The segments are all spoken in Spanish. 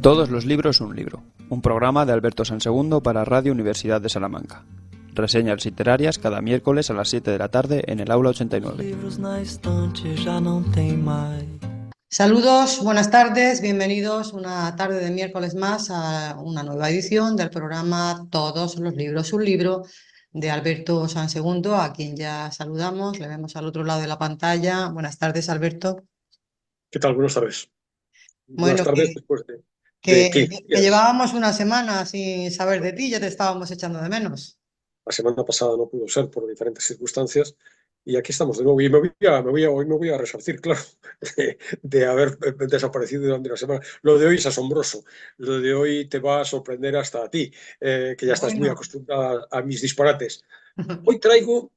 Todos los libros un libro, un programa de Alberto Sansegundo para Radio Universidad de Salamanca. Reseñas literarias cada miércoles a las 7 de la tarde en el aula 89. Saludos, buenas tardes, bienvenidos una tarde de miércoles más a una nueva edición del programa Todos los libros un libro de Alberto Sansegundo, a quien ya saludamos, le vemos al otro lado de la pantalla. Buenas tardes, Alberto. ¿Qué tal? Buenas tardes. Buenas Bueno, tardes después de que ¿qué? llevábamos una semana sin saber de ti, ya te estábamos echando de menos. La semana pasada no pudo ser por diferentes circunstancias y aquí estamos de nuevo. Y hoy me voy a resarcir, claro, de haber desaparecido durante la semana. Lo de hoy es asombroso. Lo de hoy te va a sorprender hasta a ti, que ya estás muy acostumbrada a mis disparates. Hoy traigo,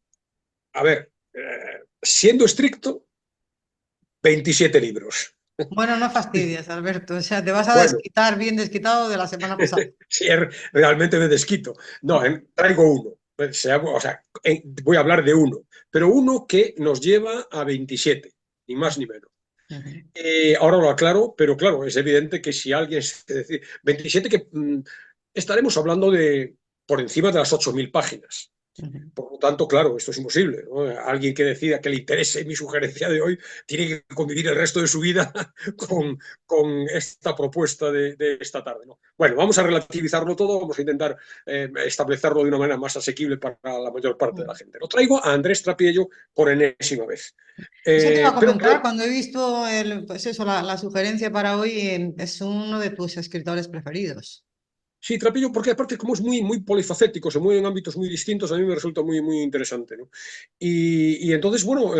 siendo estricto, 27 libros. Bueno, no fastidies, Alberto, o sea, te vas a Bueno, desquitar bien desquitado de la semana pasada. Sí, realmente me desquito. No, traigo uno. Voy a hablar de uno, pero uno que nos lleva a 27, ni más ni menos. Ahora lo aclaro, pero claro, es evidente que si alguien, es decir, 27 que estaremos hablando de por encima de las 8.000 páginas. Por lo tanto, claro, esto es imposible, ¿no? Alguien que decida que le interese mi sugerencia de hoy tiene que convivir el resto de su vida con esta propuesta de esta tarde, ¿no? Bueno, vamos a relativizarlo todo, vamos a intentar establecerlo de una manera más asequible para la mayor parte de la gente. Lo traigo a Andrés Trapiello por enésima vez. Eso te iba a comentar, pero cuando he visto la sugerencia para hoy, es uno de tus escritores preferidos. Sí, Trapiello, porque aparte como es muy polifacético, se mueve en ámbitos muy distintos, a mí me resulta muy interesante, ¿no? Y entonces, bueno,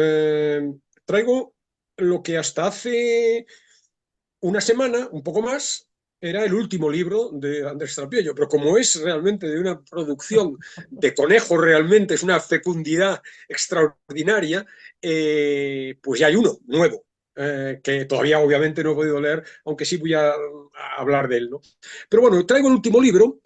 traigo lo que hasta hace una semana, un poco más, era el último libro de Andrés Trapiello, pero como es realmente de una producción de conejo, realmente es una fecundidad extraordinaria, pues ya hay uno nuevo. Que todavía obviamente no he podido leer, aunque sí voy a hablar de él, ¿no? Pero bueno, traigo el último libro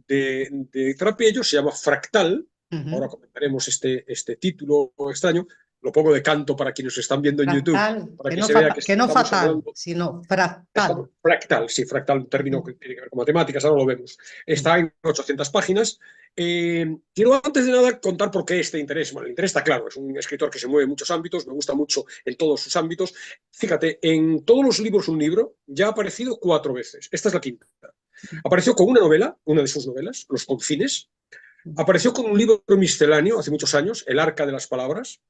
de Trapiello, se llama Fractal. Ahora comentaremos este título extraño. Lo pongo de canto para quienes están viendo en YouTube, Fractal, para que se vea que que no estamos fatal, hablando. sino fractal. Fractal, sí, fractal, un término que tiene que ver con matemáticas, ahora lo vemos. Está en 800 páginas. Quiero antes de nada contar por qué este interés. Bueno, el interés está claro, es un escritor que se mueve en muchos ámbitos, me gusta mucho en todos sus ámbitos. Fíjate, en todos los libros un libro ya ha aparecido 4 veces. Esta es la quinta. Apareció con una novela, una de sus novelas, Los Confines. Apareció con un libro misceláneo hace muchos años, El Arca de las Palabras.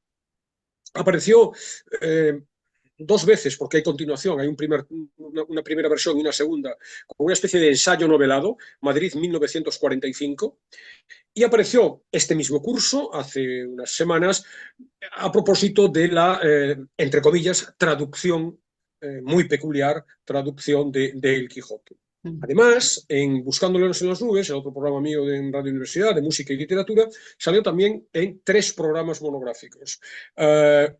Apareció 2 veces, porque hay continuación, hay una primera versión y una segunda, con una especie de ensayo novelado, Madrid 1945, y apareció este mismo curso hace unas semanas a propósito de la, entre comillas, traducción muy peculiar, traducción de El Quijote. Además, en Buscando Leones en las Nubes, el otro programa mío en Radio Universidad de música y literatura, salió también en 3 programas monográficos.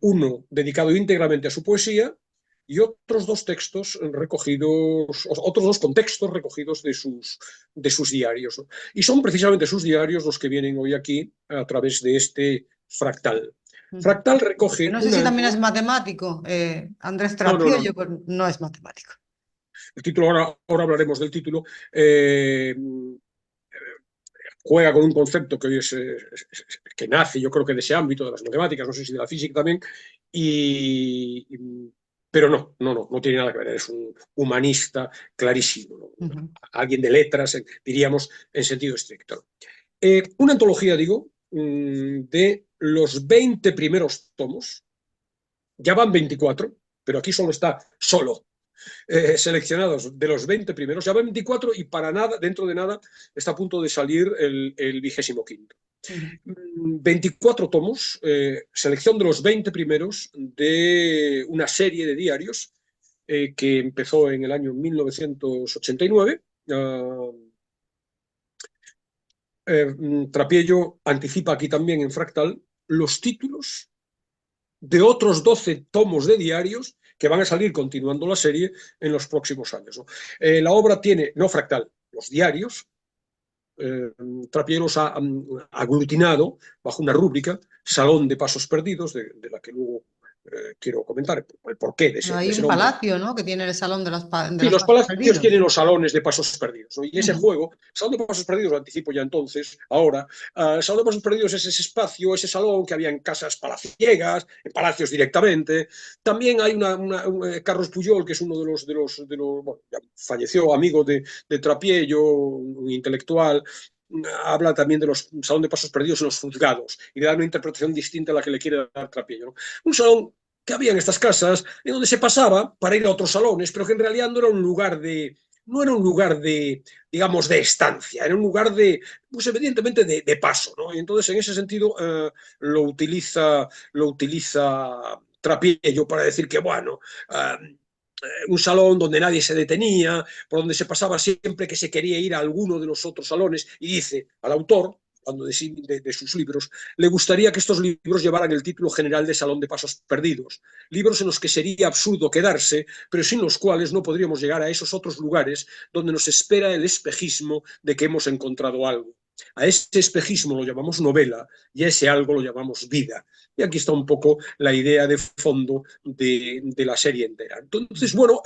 Uno dedicado íntegramente a su poesía y otros 2 textos recogidos, otros 2 contextos recogidos de sus diarios, ¿no? Y son precisamente sus diarios los que vienen hoy aquí a través de este Fractal. Fractal recoge No sé si también es matemático. Andrés Trapiello, no. pues no es matemático. El título, ahora hablaremos del título. Juega con un concepto que hoy que nace, yo creo que de ese ámbito de las matemáticas, no sé si de la física también, pero no tiene nada que ver, es un humanista clarísimo, ¿no? Alguien de letras, diríamos, en sentido estricto. Una antología, digo, de los 20 primeros tomos, ya van 24, pero aquí está solo seleccionados de los 20 primeros, ya van 24 y para nada, dentro de nada, está a punto de salir el 25º. 24 tomos, selección de los 20 primeros de una serie de diarios que empezó en el año 1989. Trapiello anticipa aquí también en Fractal los títulos de otros 12 tomos de diarios que van a salir continuando la serie en los próximos años, ¿no? La obra tiene, no Fractal, los diarios. Trapiello los ha aglutinado bajo una rúbrica, Salón de Pasos Perdidos, de la que luego quiero comentar el porqué de Bueno, hay ese un nombre. palacio, ¿no? Que tiene el Salón de de Sí, los los Pasos palacios Perdidos. tienen los salones de pasos perdidos, ¿no? Y ese Ujú. juego, Salón de Pasos Perdidos, lo anticipo ya entonces, ahora, el Salón de Pasos Perdidos es ese espacio, ese salón que había en casas palaciegas, en palacios directamente. También hay Carlos Puyol, que es uno bueno, ya falleció, amigo de Trapiello, un intelectual, habla también de los Salón de Pasos Perdidos en los juzgados y le da una interpretación distinta a la que le quiere dar Trapiello, ¿no? Un salón que había en estas casas, en donde se pasaba para ir a otros salones, pero que en realidad no era un lugar de, digamos, de estancia, era un lugar de, pues evidentemente, de paso, ¿no? Y entonces, en ese sentido, lo utiliza Trapiello para decir que, bueno, un salón donde nadie se detenía, por donde se pasaba siempre que se quería ir a alguno de los otros salones, y dice al autor, hablando de sus libros, le gustaría que estos libros llevaran el título general de Salón de Pasos Perdidos, libros en los que sería absurdo quedarse, pero sin los cuales no podríamos llegar a esos otros lugares donde nos espera el espejismo de que hemos encontrado algo. A ese espejismo lo llamamos novela y a ese algo lo llamamos vida. Y aquí está un poco la idea de fondo de la serie entera. Entonces, bueno,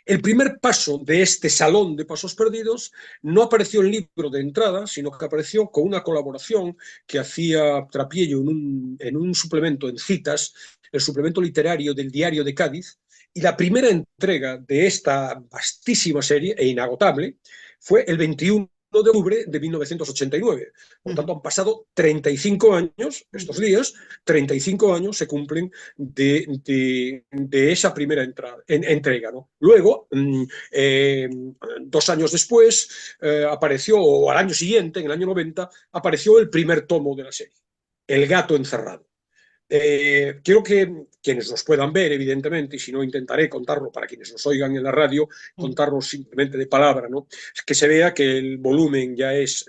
el primer paso de este salón de pasos perdidos no apareció en libro de entrada, sino que apareció con una colaboración que hacía Trapiello en un suplemento en citas, el suplemento literario del Diario de Cádiz, y la primera entrega de esta vastísima serie e inagotable fue el 21 de octubre de 1989. Por tanto, han pasado 35 años, estos días, 35 años se cumplen de esa primera entrega, ¿no? Luego, 2 años después, apareció, o al año siguiente, en el año 90, apareció el primer tomo de la serie, El gato encerrado. Quiero que quienes nos puedan ver, evidentemente, y si no intentaré contarlo para quienes nos oigan en la radio, contarlo simplemente de palabra, ¿no? Que se vea que el volumen ya es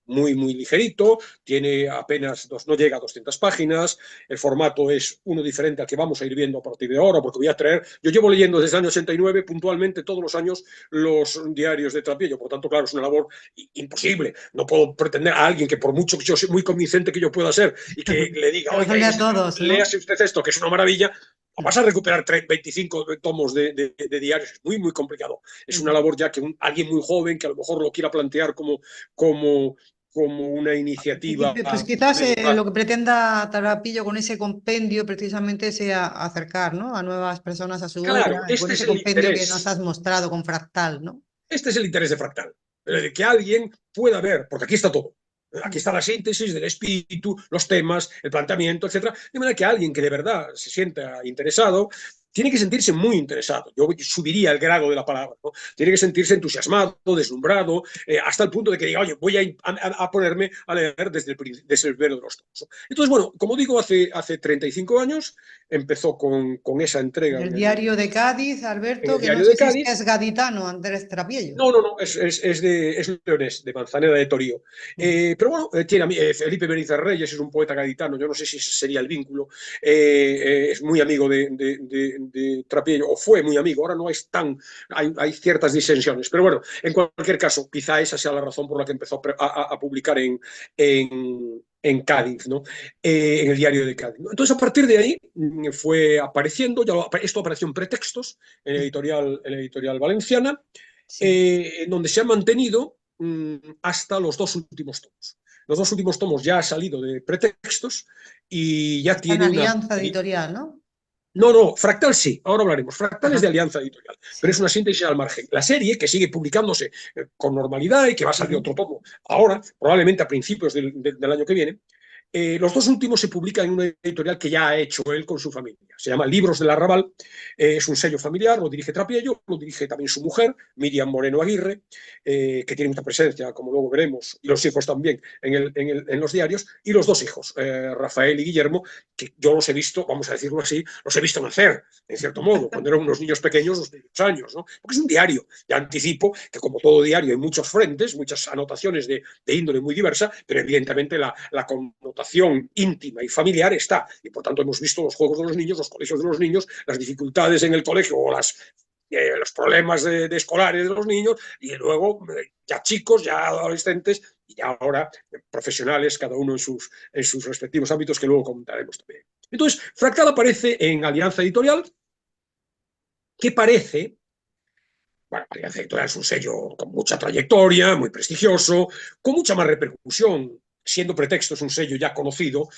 muy, muy ligerito, tiene apenas, no llega a 200 páginas, el formato es uno diferente al que vamos a ir viendo a partir de ahora, porque voy a traer, yo llevo leyendo desde el año 89 puntualmente todos los años los diarios de Trapiello, por tanto, claro, es una labor imposible, no puedo pretender a alguien que por mucho que yo sea muy convincente que yo pueda ser y que le diga, Los oiga, lea a todos, ¿no? léase usted esto, que es una maravilla, vas a recuperar 25 tomos de diarios, es muy, muy complicado. Es una labor ya que alguien muy joven, que a lo mejor lo quiera plantear como una iniciativa Pues a quizás medio plazo. lo que pretenda Tarapillo con ese compendio precisamente sea acercar, ¿no? A nuevas personas a su Claro, obra, con ese compendio que nos has mostrado con Fractal, ¿no? este es el interés de Fractal, que alguien pueda ver, porque aquí está todo. Aquí está la síntesis del espíritu, los temas, el planteamiento, etcétera. De manera que alguien que de verdad se sienta interesado tiene que sentirse muy interesado. Yo subiría el grado de la palabra, ¿no? Tiene que sentirse entusiasmado, deslumbrado, hasta el punto de que diga, oye, voy a ponerme a leer desde el primero de los tomos, ¿no? Entonces, bueno, como digo, hace 35 años empezó con esa entrega En el diario de Cádiz, Alberto, el que no diario sé de si Cádiz. es gaditano, Andrés Trapiello. No, es leonés, de Manzaneda de Torío. Pero bueno, tiene Felipe Benítez Reyes es un poeta gaditano, yo no sé si ese sería el vínculo, es muy amigo de Trapiello, o fue muy amigo, ahora no es hay ciertas disensiones, pero bueno, en cualquier caso, quizá esa sea la razón por la que empezó a publicar en Cádiz, ¿no? En el diario de Cádiz, ¿no? Entonces, a partir de ahí fue apareciendo, esto apareció en Pretextos, en la editorial valenciana, Sí. en donde se ha mantenido hasta los 2 últimos tomos. Los 2 últimos tomos ya ha salido de Pretextos y ya En tiene una... Alianza Editorial, ¿no? No, Fractal sí, ahora hablaremos. Fractal es de Ajá, Alianza Editorial, pero es sí. una síntesis al margen. La serie, que sigue publicándose con normalidad y que va a salir otro tomo ahora, probablemente a principios del año que viene, los 2 últimos se publican en una editorial que ya ha hecho él con su familia. Se llama Libros del Arrabal, es un sello familiar, lo dirige Trapiello, lo dirige también su mujer, Miriam Moreno Aguirre, que tiene mucha presencia, como luego veremos, y los hijos también en los diarios, y los 2 hijos, Rafael y Guillermo, que yo los he visto, vamos a decirlo así, los he visto nacer, en cierto modo, cuando eran unos niños pequeños, los primeros años, ¿no? Porque es un diario. Ya anticipo que, como todo diario, hay muchos frentes, muchas anotaciones de índole muy diversa, pero evidentemente la connotación íntima y familiar está. Y por tanto hemos visto los juegos de los niños, los colegios de los niños, las dificultades en el colegio o los problemas de escolares de los niños, y luego ya chicos, ya adolescentes y ya ahora profesionales, cada uno en sus respectivos ámbitos, que luego comentaremos también. Entonces, Fractal aparece en Alianza Editorial, que parece, bueno, Alianza Editorial es un sello con mucha trayectoria, muy prestigioso, con mucha más repercusión, siendo Pretexto es un sello ya conocido,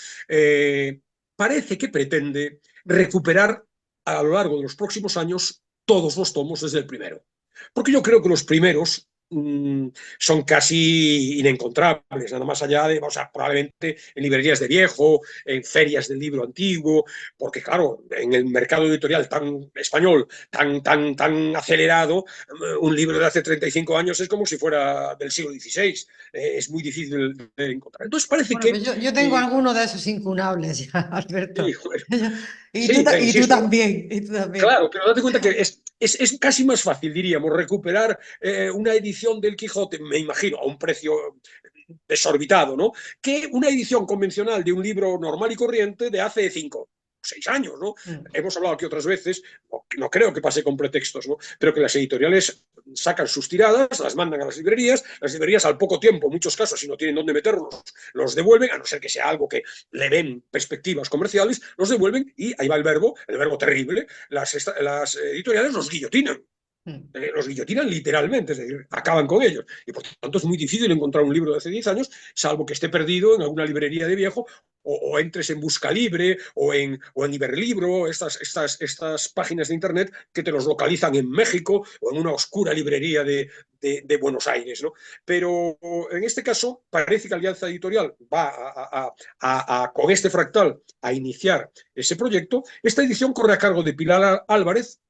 parece que pretende recuperar a lo largo de los próximos años todos los tomos desde el primero. Porque yo creo que los primeros son casi inencontrables, nada más allá de, o sea, probablemente en librerías de viejo, en ferias del libro antiguo, porque claro, en el mercado editorial tan español, tan acelerado, un libro de hace 35 años es como si fuera del siglo XVI, es muy difícil de encontrar. Entonces parece Bueno, que... pues yo tengo alguno de esos incunables ya, Alberto. bueno, Y tú, sí, y tú insisto, también, y tú también. claro, pero date cuenta que es casi más fácil, diríamos, recuperar una edición del Quijote, me imagino, a un precio desorbitado, ¿no? Que una edición convencional de un libro normal y corriente de hace 5 o 6 años, ¿no? Hemos hablado aquí otras veces, no creo que pase con pretextos, ¿no? Pero que las editoriales sacan sus tiradas, las mandan a las librerías al poco tiempo, en muchos casos, si no tienen dónde meterlos, los devuelven, a no ser que sea algo que le den perspectivas comerciales, los devuelven y ahí va el verbo terrible, las editoriales los guillotinan. Los guillotinan literalmente, es decir, acaban con ellos. Y por tanto es muy difícil encontrar un libro de hace 10 años, salvo que esté perdido en alguna librería de viejo, o entres en Busca Libre, o en Iberlibro, estas páginas de internet que te los localizan en México, o en una oscura librería de Buenos Aires, ¿no? Pero en este caso parece que Alianza Editorial va con este Fractal a iniciar ese proyecto. Esta edición corre a cargo de Pilar Álvarez,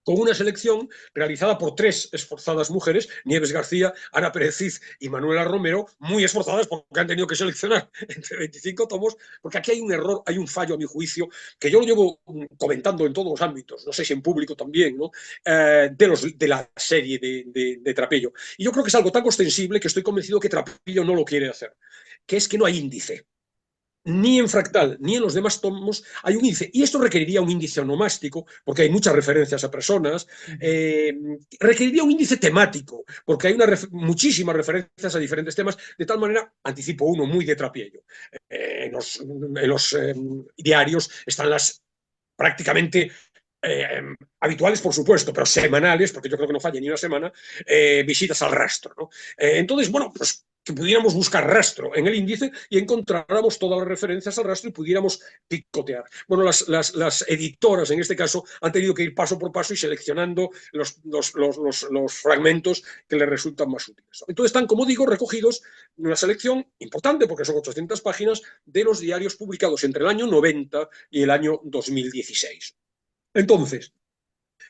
con una selección realizada por 3 esforzadas mujeres, Nieves García, Ana Pérez Cid y Manuela Romero, muy esforzadas porque han tenido que seleccionar entre 25 tomos, porque aquí hay un error, hay un fallo a mi juicio, que yo lo llevo comentando en todos los ámbitos, no sé si en público también, ¿no? De la serie de Trapello. Y yo creo que es algo tan ostensible que estoy convencido que Trapello no lo quiere hacer, que es que no hay índice. Ni en Fractal ni en los demás tomos hay un índice. Y esto requeriría un índice onomástico, porque hay muchas referencias a personas. Requeriría un índice temático, porque hay muchísimas referencias a diferentes temas. De tal manera, anticipo uno muy de Trapiello. En los diarios están las prácticamente habituales, por supuesto, pero semanales, porque yo creo que no falla ni una semana, visitas al rastro, ¿no? Entonces, bueno, pues que pudiéramos buscar rastro en el índice y encontráramos todas las referencias al rastro y pudiéramos picotear. Bueno, las editoras en este caso han tenido que ir paso por paso y seleccionando los fragmentos que les resultan más útiles. Entonces están, como digo, recogidos en una selección importante, porque son 800 páginas, de los diarios publicados entre el año 90 y el año 2016. Entonces,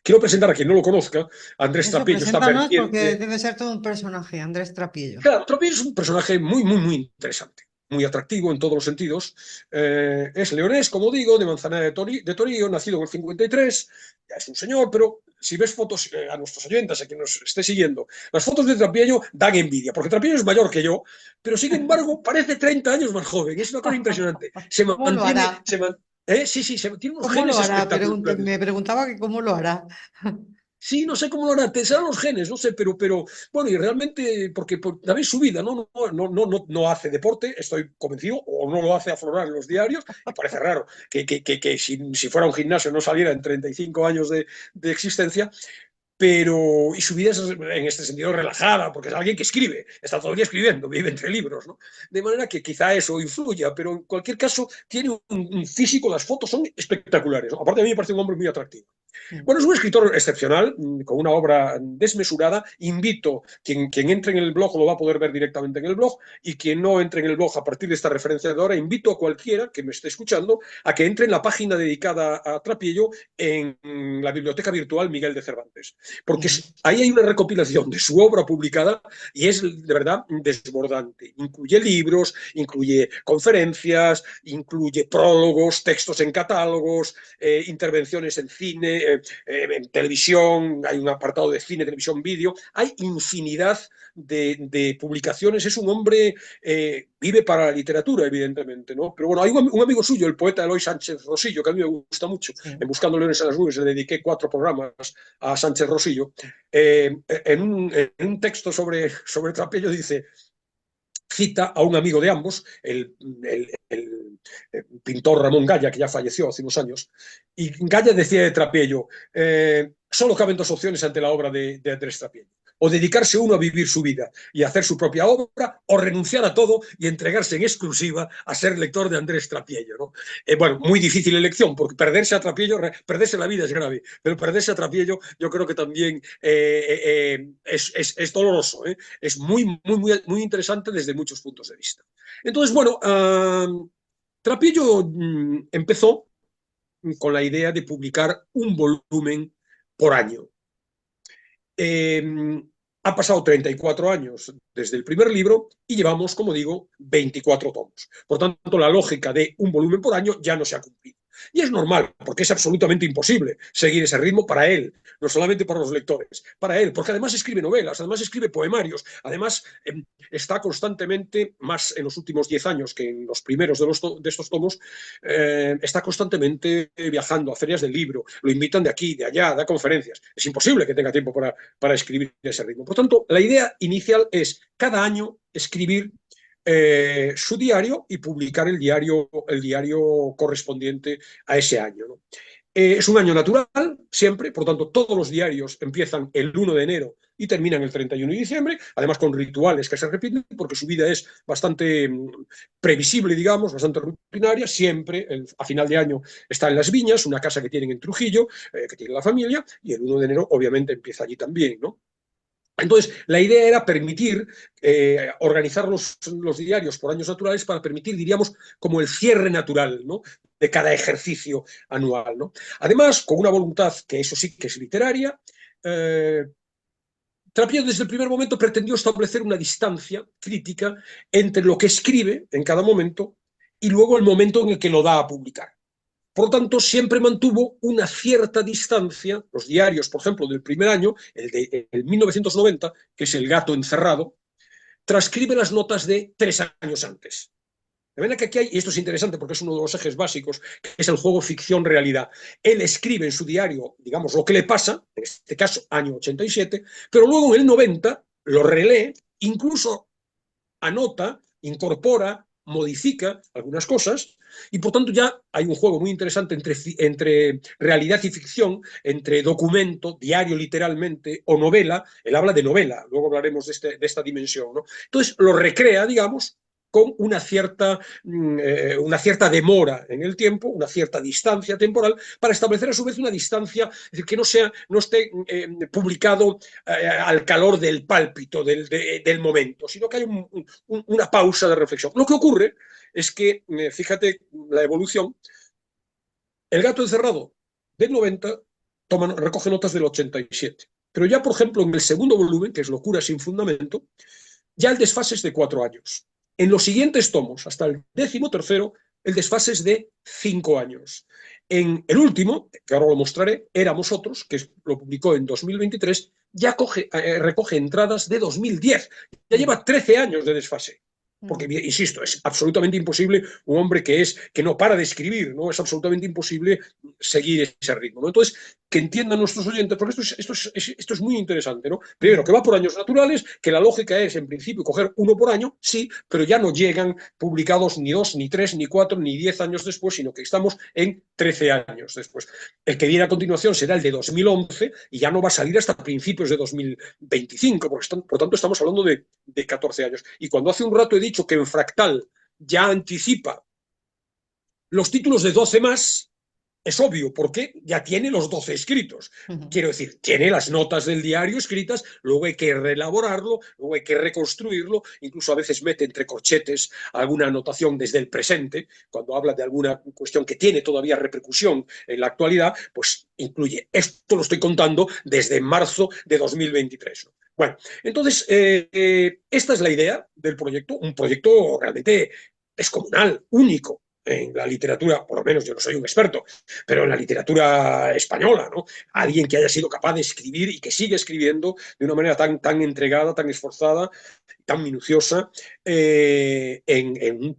quiero presentar a quien no lo conozca, Andrés Eso, Trapello, esta preséntanos porque vertiente. debe ser todo un personaje, Andrés Trapillo. Claro, Trapello es un personaje muy interesante, muy atractivo en todos los sentidos. Es leonés, como digo, de Manzanera de Torío, nacido en el 53, ya es un señor, pero si ves fotos a nuestros oyentes, a quien nos esté siguiendo, las fotos de Trapello dan envidia, porque Trapello es mayor que yo, pero sin embargo parece 30 años más joven, es una cosa impresionante. Se ¿Cómo lo mantiene, hará? sí, tiene unos ¿Cómo lo genes hará? espectaculares. Me preguntaba que cómo lo hará. Sí, no sé cómo lo hará, te serán los genes, no sé, pero bueno, y realmente, porque también su vida no hace deporte, estoy convencido, o no lo hace aflorar en los diarios, y parece raro que si fuera un gimnasio no saliera en 35 años de existencia, pero y su vida es en este sentido relajada, porque es alguien que escribe, está todo el día escribiendo, vive entre libros, ¿no? De manera que quizá eso influya, pero en cualquier caso tiene un físico, las fotos son espectaculares, ¿no? Aparte a mí me parece un hombre muy atractivo. Bueno, es un escritor excepcional, con una obra desmesurada. Invito, quien entre en el blog lo va a poder ver directamente en el blog, y quien no entre en el blog a partir de esta referencia de ahora, invito a cualquiera que me esté escuchando a que entre en la página dedicada a Trapiello en la biblioteca virtual Miguel de Cervantes, porque ahí hay una recopilación de su obra publicada y es de verdad desbordante. Incluye libros, incluye conferencias, incluye prólogos, textos en catálogos, intervenciones en cine, en televisión, hay un apartado de cine, televisión, vídeo, hay infinidad de publicaciones. Es un hombre, vive para la literatura, evidentemente, ¿no? Pero bueno, hay un amigo suyo, el poeta Eloy Sánchez Rosillo, que a mí me gusta mucho. En Buscando Leones en las Nubes le dediqué 4 programas a Sánchez Rosillo. En un texto sobre Trapello dice, cita a un amigo de ambos, el pintor Ramón Gaya, que ya falleció hace unos años, y Gaya decía de Trapiello, solo caben dos opciones ante la obra de Andrés Trapiello: o dedicarse uno a vivir su vida y hacer su propia obra, o renunciar a todo y entregarse en exclusiva a ser lector de Andrés Trapiello, ¿no? Bueno, muy difícil elección, porque perderse a Trapiello, perderse la vida es grave, pero perderse a Trapiello yo creo que también es doloroso, ¿eh? Es muy interesante desde muchos puntos de vista. Entonces, bueno, Trapiello empezó con la idea de publicar un volumen por año. Han pasado 34 años desde el primer libro y llevamos, como digo, 24 tomos. Por tanto, la lógica de un volumen por año ya no se ha cumplido. Y es normal, porque es absolutamente imposible seguir ese ritmo para él, no solamente para los lectores, para él, porque además escribe novelas, además escribe poemarios, además está constantemente, más en los últimos 10 años que en los primeros de estos tomos, está constantemente viajando a ferias del libro, lo invitan de aquí, de allá, da conferencias. Es imposible que tenga tiempo para escribir ese ritmo. Por tanto, la idea inicial es cada año escribir su diario y publicar el diario correspondiente a ese año, ¿no? Es un año natural, siempre, por tanto, todos los diarios empiezan el 1 de enero y terminan el 31 de diciembre, además con rituales que se repiten, porque su vida es bastante previsible, digamos, bastante rutinaria. Siempre, a final de año, está en Las Viñas, una casa que tienen en Trujillo, que tiene la familia, y el 1 de enero, obviamente, empieza allí también, ¿no? Entonces, la idea era permitir organizar los diarios por años naturales para permitir, diríamos, como el cierre natural, ¿no?, de cada ejercicio anual, ¿no? Además, con una voluntad que eso sí que es literaria, Trapiello desde el primer momento pretendió establecer una distancia crítica entre lo que escribe en cada momento y luego el momento en el que lo da a publicar. Por lo tanto, siempre mantuvo una cierta distancia. Los diarios, por ejemplo, del primer año, el de 1990, que es El gato encerrado, transcribe las notas de 3 años antes. De manera que aquí hay, y esto es interesante porque es uno de los ejes básicos, que es el juego ficción-realidad. Él escribe en su diario, digamos, lo que le pasa, en este caso, año 87, pero luego en el 90 lo relee, incluso anota, incorpora, modifica algunas cosas, y por tanto ya hay un juego muy interesante entre realidad y ficción, entre documento, diario literalmente, o novela. Él habla de novela, luego hablaremos de esta dimensión, ¿no? Entonces lo recrea, digamos, con una cierta demora en el tiempo, una cierta distancia temporal, para establecer a su vez una distancia, es decir, que no esté publicado al calor del pálpito del momento, sino que hay una pausa de reflexión. Lo que ocurre es que, fíjate la evolución, El gato encerrado del 90 recoge notas del 87, pero ya, por ejemplo, en el segundo volumen, que es Locura sin fundamento, ya el desfase es de 4 años. En los siguientes tomos, hasta el 13º, el desfase es de 5 años. En el último, que ahora lo mostraré, Éramos otros, que lo publicó en 2023, ya recoge entradas de 2010. Ya lleva 13 años de desfase. Porque, insisto, es absolutamente imposible un hombre que no para de escribir, ¿no? Es absolutamente imposible seguir ese ritmo, ¿no? Entonces, que entiendan nuestros oyentes, porque esto es muy interesante, ¿no? Primero, que va por años naturales, que la lógica es, en principio, coger uno por año, sí, pero ya no llegan publicados ni 2, ni 3, ni 4, ni 10 años después, sino que estamos en 13 años después. El que viene a continuación será el de 2011 y ya no va a salir hasta principios de 2025, porque por tanto estamos hablando de 14 años. Y cuando hace un rato he dicho que en Fractal ya anticipa los títulos de 12 más, es obvio, porque ya tiene los 12 escritos. Quiero decir, tiene las notas del diario escritas, luego hay que reelaborarlo, luego hay que reconstruirlo, incluso a veces mete entre corchetes alguna anotación desde el presente, cuando habla de alguna cuestión que tiene todavía repercusión en la actualidad, pues incluye. Esto lo estoy contando desde marzo de 2023, ¿no? Bueno, entonces, esta es la idea del proyecto, un proyecto realmente descomunal, único en la literatura, por lo menos yo no soy un experto, pero en la literatura española, ¿no? Alguien que haya sido capaz de escribir y que sigue escribiendo de una manera tan entregada, tan esforzada, tan minuciosa, en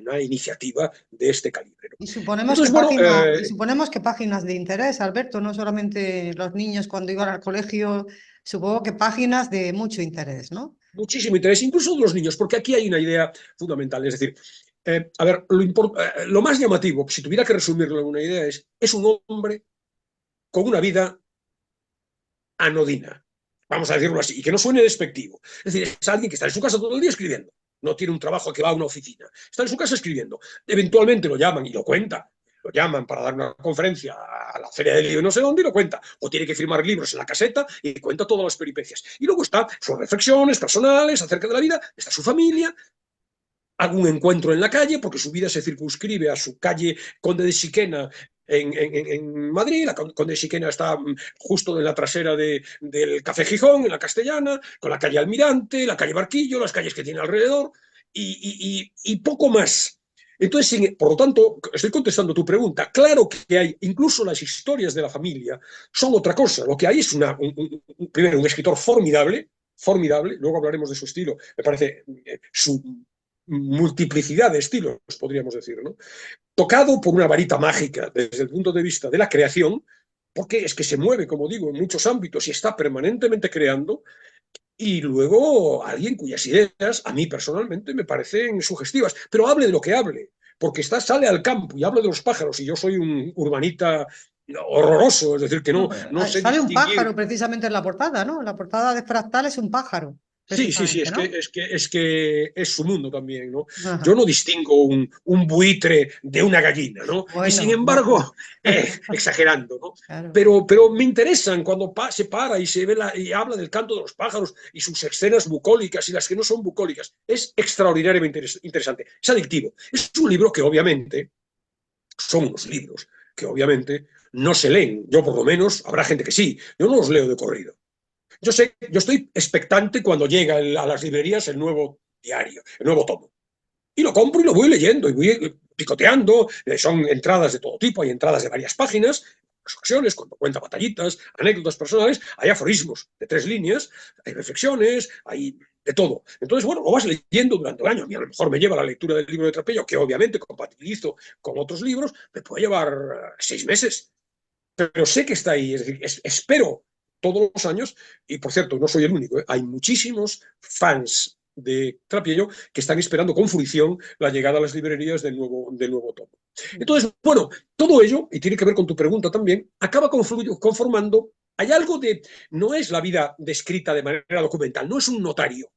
una iniciativa de este calibre, ¿no? Y suponemos, entonces, suponemos que páginas de interés, Alberto, no solamente los niños cuando iban al colegio, supongo que páginas de mucho interés, ¿no? Muchísimo interés, incluso de los niños, porque aquí hay una idea fundamental, es decir, A ver, lo más llamativo, si tuviera que resumirlo en una idea, es un hombre con una vida anodina, vamos a decirlo así, y que no suene despectivo. Es decir, es alguien que está en su casa todo el día escribiendo, no tiene un trabajo que va a una oficina, está en su casa escribiendo. Eventualmente lo llaman y lo cuenta, lo llaman para dar una conferencia a la feria del libro no sé dónde y lo cuenta, o tiene que firmar libros en la caseta y cuenta todas las peripecias. Y luego está sus reflexiones personales acerca de la vida, está su familia, algún encuentro en la calle, porque su vida se circunscribe a su calle Conde de Siquena en Madrid. La Conde de Siquena está justo en la trasera del Café Gijón, en la Castellana, con la calle Almirante, la calle Barquillo, las calles que tiene alrededor, y poco más. Entonces, por lo tanto, estoy contestando tu pregunta. Claro que hay, incluso las historias de la familia son otra cosa. Lo que hay es primero un escritor formidable, formidable, luego hablaremos de su estilo, me parece su multiplicidad de estilos, podríamos decir, ¿no? Tocado por una varita mágica desde el punto de vista de la creación, porque es que se mueve, como digo, en muchos ámbitos y está permanentemente creando, y luego alguien cuyas ideas a mí personalmente me parecen sugestivas, pero hable de lo que hable, porque sale al campo y habla de los pájaros, y yo soy un urbanita horroroso, es decir, que no sé Sale un distinguir. pájaro precisamente en la portada, ¿no? La portada de Fractal es un pájaro, Sí, sí, sí, precisamente, ¿no? es que es su mundo también, ¿no? Yo Ajá. no distingo un buitre de una gallina, ¿no? Y sin Bueno, embargo, exagerando, ¿no? claro. Pero me interesan cuando se para y se ve y habla del canto de los pájaros y sus escenas bucólicas y las que no son bucólicas. Es extraordinariamente interesante, es adictivo. Es un libro que obviamente, son unos libros que obviamente no se leen. Yo por lo menos, habrá gente que sí, yo no los leo de corrido. Yo estoy expectante cuando llega a las librerías el nuevo diario, el nuevo tomo. Y lo compro y lo voy leyendo y voy picoteando. Son entradas de todo tipo, hay entradas de varias páginas. En ocasiones, cuando cuenta batallitas, anécdotas personales, hay aforismos de 3 líneas, hay reflexiones, hay de todo. Entonces, bueno, lo vas leyendo durante un año. A mí a lo mejor me lleva la lectura del libro de Trapello, que obviamente compatibilizo con otros libros, me puede llevar 6 meses. Pero sé que está ahí, es decir, espero todos los años, y por cierto, no soy el único, hay muchísimos fans de Trapiello que están esperando con fruición la llegada a las librerías del nuevo tomo. Entonces, bueno, todo ello, y tiene que ver con tu pregunta también, acaba conformando, hay algo de, no es la vida descrita de manera documental, no es un notario,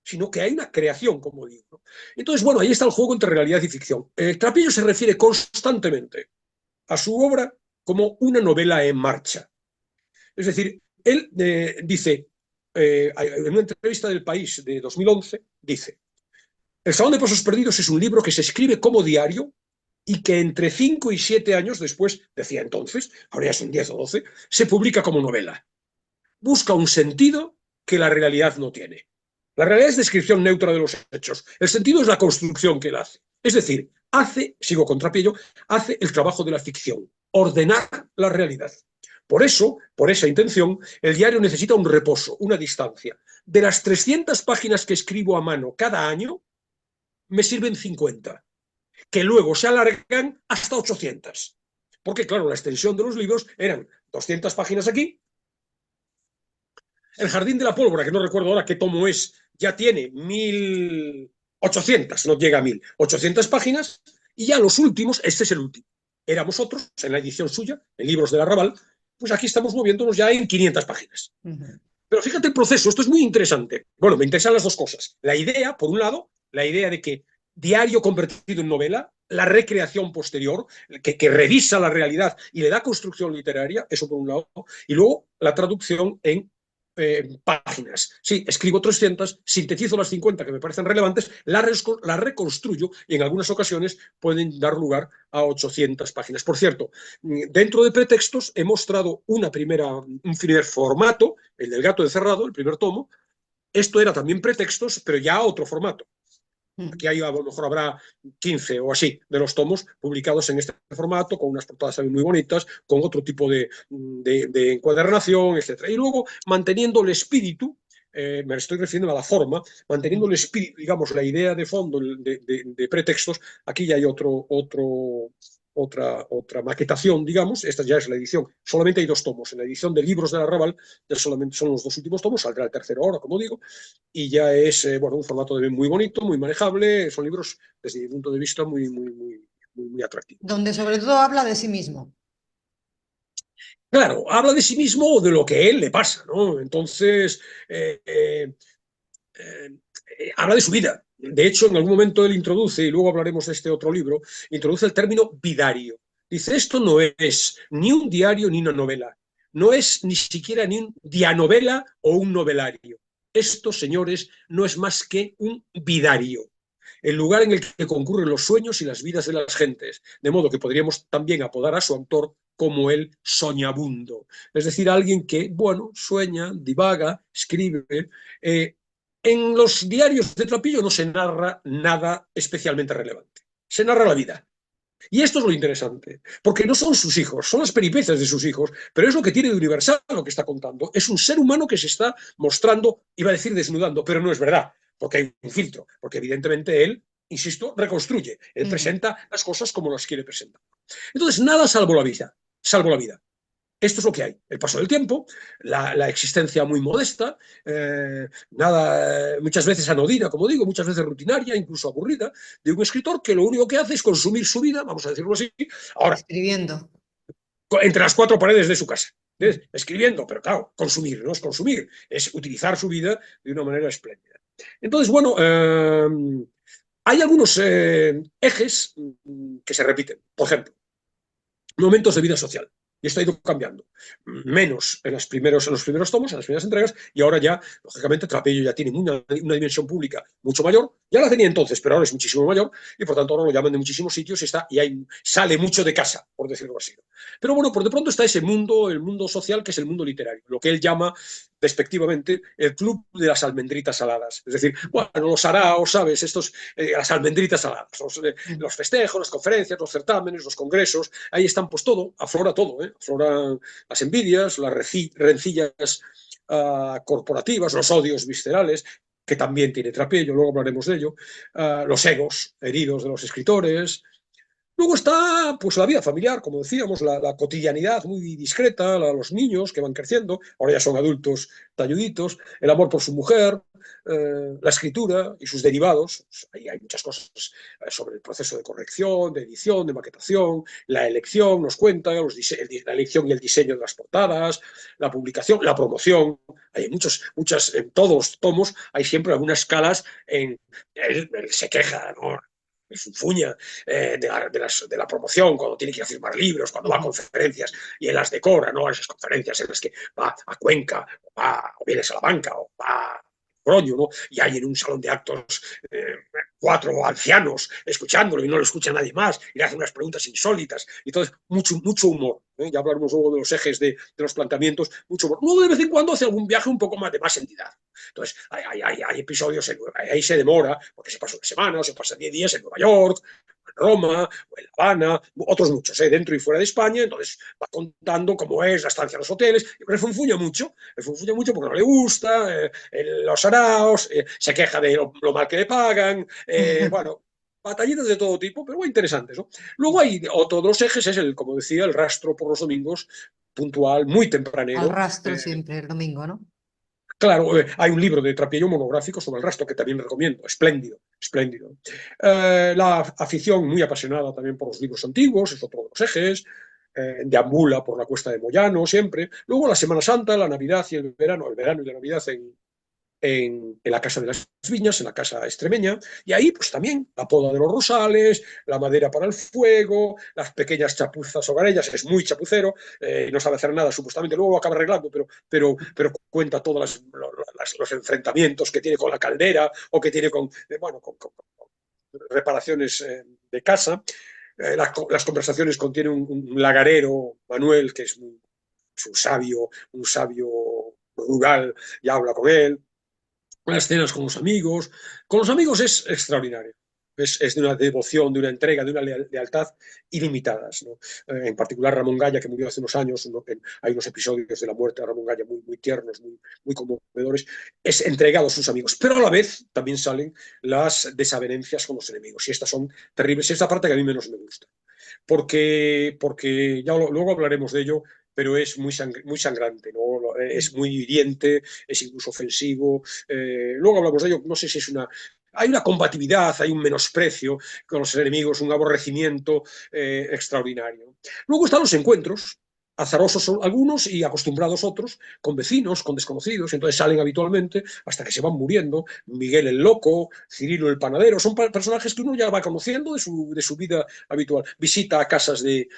sino que hay una creación, como digo, ¿no? Entonces, bueno, ahí está el juego entre realidad y ficción. Trapiello se refiere constantemente a su obra como una novela en marcha. Es decir, él dice, en una entrevista del País de 2011, dice, El Salón de Pasos Perdidos es un libro que se escribe como diario y que entre 5 y 7 años después, decía entonces, ahora ya son 10 o 12, se publica como novela. Busca un sentido que la realidad no tiene. La realidad es descripción neutra de los hechos. El sentido es la construcción que él hace. Es decir, sigo con Trapiello, hace el trabajo de la ficción, ordenar la realidad. Por eso, por esa intención, el diario necesita un reposo, una distancia. De las 300 páginas que escribo a mano cada año, me sirven 50, que luego se alargan hasta 800. Porque, claro, la extensión de los libros eran 200 páginas aquí. El Jardín de la Pólvora, que no recuerdo ahora qué tomo es, ya tiene 1800, no llega a 1800 páginas, y ya los últimos, este es el último. Éramos otros, en la edición suya, en Libros del Arrabal, pues aquí estamos moviéndonos ya en 500 páginas. Pero fíjate el proceso, esto es muy interesante. Bueno, me interesan las dos cosas. La idea, por un lado, la idea de que diario convertido en novela, la recreación posterior, que revisa la realidad y le da construcción literaria, eso por un lado, y luego la traducción en páginas. Sí, escribo 300, sintetizo las 50 que me parecen relevantes, la reconstruyo y en algunas ocasiones pueden dar lugar a 800 páginas. Por cierto, dentro de pretextos he mostrado un primer formato, el del Gato Encerrado, el primer tomo. Esto era también pretextos, pero ya otro formato. Aquí hay, a lo mejor habrá 15 o así de los tomos publicados en este formato, con unas portadas también muy bonitas, con otro tipo de encuadernación, etc. Y luego, manteniendo el espíritu, me estoy refiriendo a la forma, manteniendo el espíritu, digamos, la idea de fondo de pretextos, aquí ya hay otro otra maquetación, digamos. Esta ya es la edición. Solamente hay 2 tomos. En la edición de Libros del Arrabal ya solamente son los 2 últimos tomos, saldrá el tercero ahora, como digo, y ya es bueno, un formato muy bonito, muy manejable. Son libros, desde mi punto de vista, muy atractivos. Donde sobre todo habla de sí mismo. Claro, habla de sí mismo o de lo que a él le pasa, ¿no? Entonces, habla de su vida. De hecho, en algún momento él introduce, y luego hablaremos de este otro libro, introduce el término vidario. Dice, esto no es ni un diario ni una novela. No es ni siquiera ni un dianovela o un novelario. Esto, señores, no es más que un vidario, el lugar en el que concurren los sueños y las vidas de las gentes, de modo que podríamos también apodar a su autor como el soñabundo, es decir, alguien que, bueno, sueña, divaga, escribe. En los diarios de Trapillo no se narra nada especialmente relevante, se narra la vida. Y esto es lo interesante, porque no son sus hijos, son las peripecias de sus hijos, pero es lo que tiene de universal lo que está contando. Es un ser humano que se está mostrando, iba a decir desnudando, pero no es verdad, porque hay un filtro, porque evidentemente él, insisto, reconstruye, él presenta las cosas como las quiere presentar. Entonces, nada salvo la vida, salvo la vida. Esto es lo que hay, el paso del tiempo, la existencia muy modesta, muchas veces anodina, como digo, muchas veces rutinaria, incluso aburrida, de un escritor que lo único que hace es consumir su vida, vamos a decirlo así, ahora, Escribiendo. entre las 4 paredes de su casa. Escribiendo, pero claro, consumir, no es consumir, es utilizar su vida de una manera espléndida. Entonces, bueno, hay algunos ejes que se repiten. Por ejemplo, momentos de vida social. Y esto ha ido cambiando. Menos en los primeros tomos, en las primeras entregas, y ahora ya, lógicamente, Trapello ya tiene una dimensión pública mucho mayor. Ya la tenía entonces, pero ahora es muchísimo mayor, y por tanto ahora lo llaman de muchísimos sitios y sale mucho de casa, por decirlo así. Pero bueno, por de pronto está ese mundo, el mundo social, que es el mundo literario, lo que él llama despectivamente el club de las almendritas saladas. Es decir, bueno, los araos, ¿sabes? Las almendritas saladas, los festejos, las conferencias, los certámenes, los congresos, ahí están pues todo, aflora todo, afloran las envidias, las rencillas corporativas, los odios viscerales, que también tiene Trapello, luego hablaremos de ello, los egos heridos de los escritores. Luego está pues la vida familiar, como decíamos, la cotidianidad muy discreta, los niños que van creciendo, ahora ya son adultos talluditos, el amor por su mujer, la escritura y sus derivados. Ahí hay muchas cosas sobre el proceso de corrección, de edición, de maquetación, la elección, nos cuenta, la elección y el diseño de las portadas, la publicación, la promoción. Hay en todos los tomos hay siempre algunas escalas él se queja, ¿no? Fuña de la promoción, cuando tiene que ir a firmar libros, cuando va a conferencias y él las decora, ¿no? Esas conferencias en las que va a Cuenca, o viene a Salamanca, o va a Logroño, ¿no? Y hay en un salón de actos 4 ancianos escuchándolo y no lo escucha nadie más, y le hacen unas preguntas insólitas, y entonces mucho humor. Ya hablaremos luego de los ejes de los planteamientos, mucho humor. Luego de vez en cuando hace algún viaje un poco más de más entidad. Entonces hay episodios, ahí se demora, porque se pasa una semana o se pasa 10 días en Nueva York, en Roma, o en La Habana, otros muchos, dentro y fuera de España. Entonces va contando cómo es la estancia en los hoteles, pero funfuña mucho porque no le gusta, los araos, se queja de lo mal que le pagan, bueno, batallitas de todo tipo, pero muy interesantes, ¿no? Luego hay otro de los ejes, como decía, el rastro por los domingos, puntual, muy Al tempranero. rastro siempre el domingo, ¿no? Claro, hay un libro de Trapello monográfico sobre el rastro que también recomiendo, espléndido, espléndido. La afición muy apasionada también por los libros antiguos, es otro de los ejes. Deambula por la cuesta de Moyano siempre. Luego la Semana Santa, la Navidad y el verano y la Navidad en la Casa de las Viñas, en la Casa Extremeña, y ahí pues también la poda de los rosales, la madera para el fuego, las pequeñas chapuzas hogareñas, es muy chapucero, no sabe hacer nada supuestamente, luego acaba arreglando, pero cuenta todos los enfrentamientos que tiene con la caldera o que tiene con reparaciones de casa. Las conversaciones contienen un lagarero, Manuel, que es un sabio rural, y habla con él. Las cenas con los amigos. Con los amigos es extraordinario. Es de una devoción, de una entrega, de una lealtad ilimitadas, ¿no? En particular Ramón Gaya, que murió hace unos años, ¿no? Hay unos episodios de la muerte de Ramón Gaya muy tiernos, muy conmovedores. Es entregado a sus amigos, pero a la vez también salen las desavenencias con los enemigos, y estas son terribles, y esta parte que a mí menos me gusta. porque ya luego hablaremos de ello, pero es muy sangrante, ¿no? Es muy hiriente, es incluso ofensivo. Luego hablamos de ello, no sé si es una... Hay una combatividad, hay un menosprecio con los enemigos, un aborrecimiento extraordinario. Luego están los encuentros, azarosos son algunos y acostumbrados otros, con vecinos, con desconocidos, entonces salen habitualmente hasta que se van muriendo. Miguel el Loco, Cirilo el Panadero, son personajes que uno ya va conociendo de su vida habitual. Visita a casas de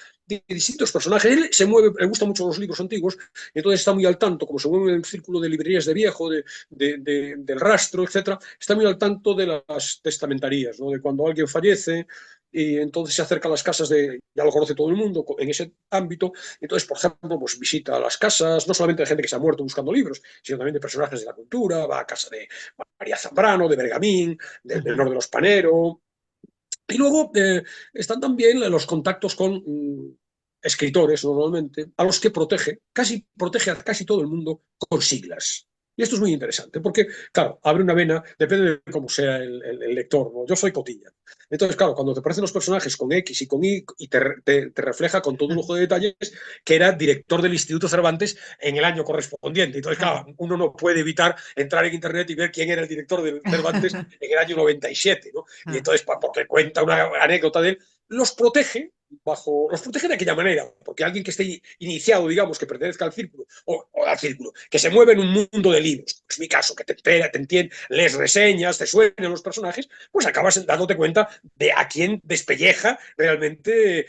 distintos personajes. Él se mueve, le gustan mucho los libros antiguos, entonces está muy al tanto, como se mueve en el círculo de librerías de viejo, del rastro, etcétera, está muy al tanto de las testamentarías, ¿no? De cuando alguien fallece, y entonces se acerca a las casas ya lo conoce todo el mundo en ese ámbito, entonces, por ejemplo, pues visita las casas, no solamente de gente que se ha muerto buscando libros, sino también de personajes de la cultura, va a casa de María Zambrano, de Bergamín, del menor de los Panero, y luego están también los contactos con escritores, normalmente, a los que protege a casi todo el mundo con siglas. Y esto es muy interesante, porque, claro, abre una vena, depende de cómo sea el lector, ¿no? Yo soy cotilla. Entonces, claro, cuando te aparecen los personajes con X y con Y, y te refleja con todo un lujo de detalles que era director del Instituto Cervantes en el año correspondiente. Entonces, claro, uno no puede evitar entrar en Internet y ver quién era el director del Cervantes en el año 97, ¿no? Y entonces, porque cuenta una anécdota de él, los protege de aquella manera, porque alguien que esté iniciado, digamos, que pertenezca al círculo, o al círculo, que se mueve en un mundo de libros, es mi caso, que te entera, te entiende, lees reseñas, te suenan los personajes, pues acabas dándote cuenta de a quién despelleja realmente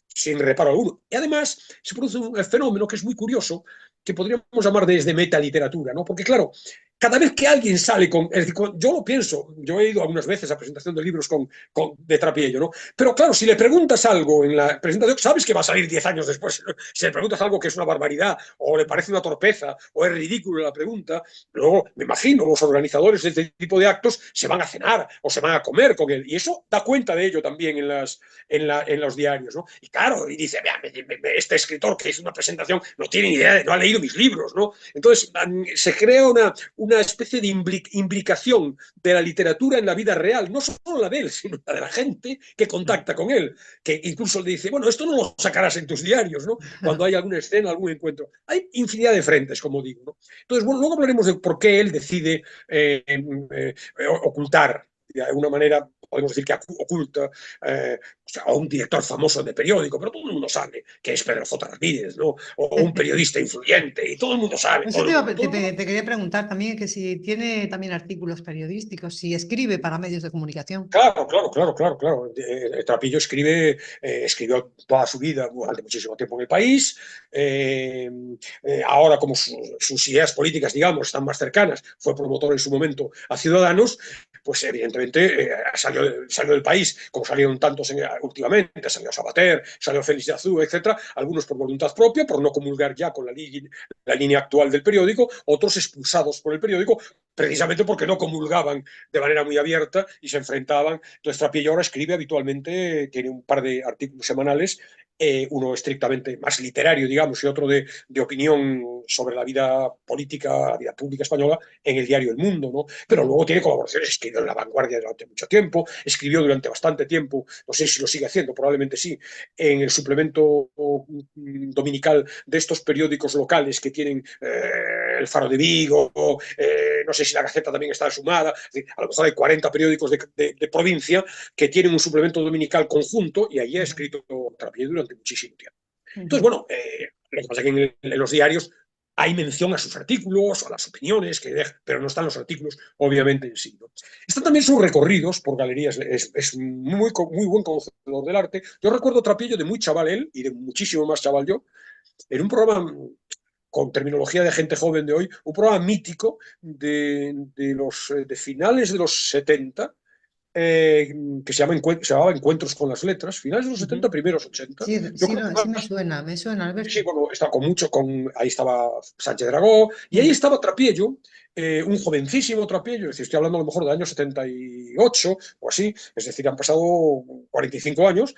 sin reparo alguno. Y además se produce un fenómeno que es muy curioso, que podríamos llamar desde metaliteratura, ¿no? Porque claro, cada vez que alguien sale yo lo pienso, yo he ido algunas veces a presentación de libros de Trapiello, ¿no? Pero claro, si le preguntas algo en la presentación, sabes que va a salir 10 años después. Si le preguntas algo que es una barbaridad, o le parece una torpeza, o es ridículo la pregunta, luego me imagino los organizadores de este tipo de actos se van a cenar o se van a comer con él. Y eso da cuenta de ello también en los diarios, ¿no? Y claro, y dice, vea, este escritor que hizo una presentación no tiene ni idea, no ha leído mis libros, ¿no? Entonces se crea una especie de imbricación de la literatura en la vida real, no solo la de él, sino la de la gente que contacta con él, que incluso le dice, bueno, esto no lo sacarás en tus diarios, ¿no? Cuando hay alguna escena, algún encuentro. Hay infinidad de frentes, como digo, ¿no? Entonces, bueno, luego hablaremos de por qué él decide ocultar de alguna manera, podemos decir que oculta a un director famoso de periódico, pero todo el mundo sabe que es Pedro J. Ramírez, ¿no? O un periodista influyente, y todo el mundo sabe. Eso te quería preguntar también, que si tiene también artículos periodísticos, si escribe para medios de comunicación. Claro. Trapillo escribió toda su vida durante muchísimo tiempo en El País. Ahora, como sus ideas políticas, digamos, están más cercanas, fue promotor en su momento a Ciudadanos, pues evidentemente salió del País, como salieron tantos últimamente, salió Sabater, salió Félix de Azú, etcétera, algunos por voluntad propia, por no comulgar ya con la línea actual del periódico, otros expulsados por el periódico, precisamente porque no comulgaban de manera muy abierta y se enfrentaban. Entonces Trapillo ahora escribe habitualmente, tiene un par de artículos semanales, uno estrictamente más literario, digamos, y otro de opinión sobre la vida política, la vida pública española, en el diario El Mundo, ¿no? Pero luego tiene colaboraciones, escribió en La Vanguardia durante mucho tiempo, escribió durante bastante tiempo, no sé si lo sigue haciendo, probablemente sí, en el suplemento dominical de estos periódicos locales que tienen El Faro de Vigo, no sé si La Gaceta también está sumada, es decir, a lo mejor hay 40 periódicos de provincia que tienen un suplemento dominical conjunto, y ahí ha escrito Trapillo durante muchísimo tiempo. Entonces, bueno, lo que pasa es que en los diarios hay mención a sus artículos, a las opiniones que deja, pero no están los artículos, obviamente, en sí, ¿no? Están también sus recorridos por galerías, es muy buen conocedor del arte. Yo recuerdo Trapillo de muy chaval él, y de muchísimo más chaval yo, en un programa con terminología de gente joven de hoy, un programa mítico de finales de los 70, que se llamaba Encuentros con las Letras, finales de los 70, primeros 80. Sí, Yo sí, creo que sí me suena, Alberto. sí, bueno, estaba ahí estaba Sánchez Dragó, y ahí estaba Trapiello, un jovencísimo Trapiello, es decir, estoy hablando a lo mejor del año 78 o así, es decir, han pasado 45 años,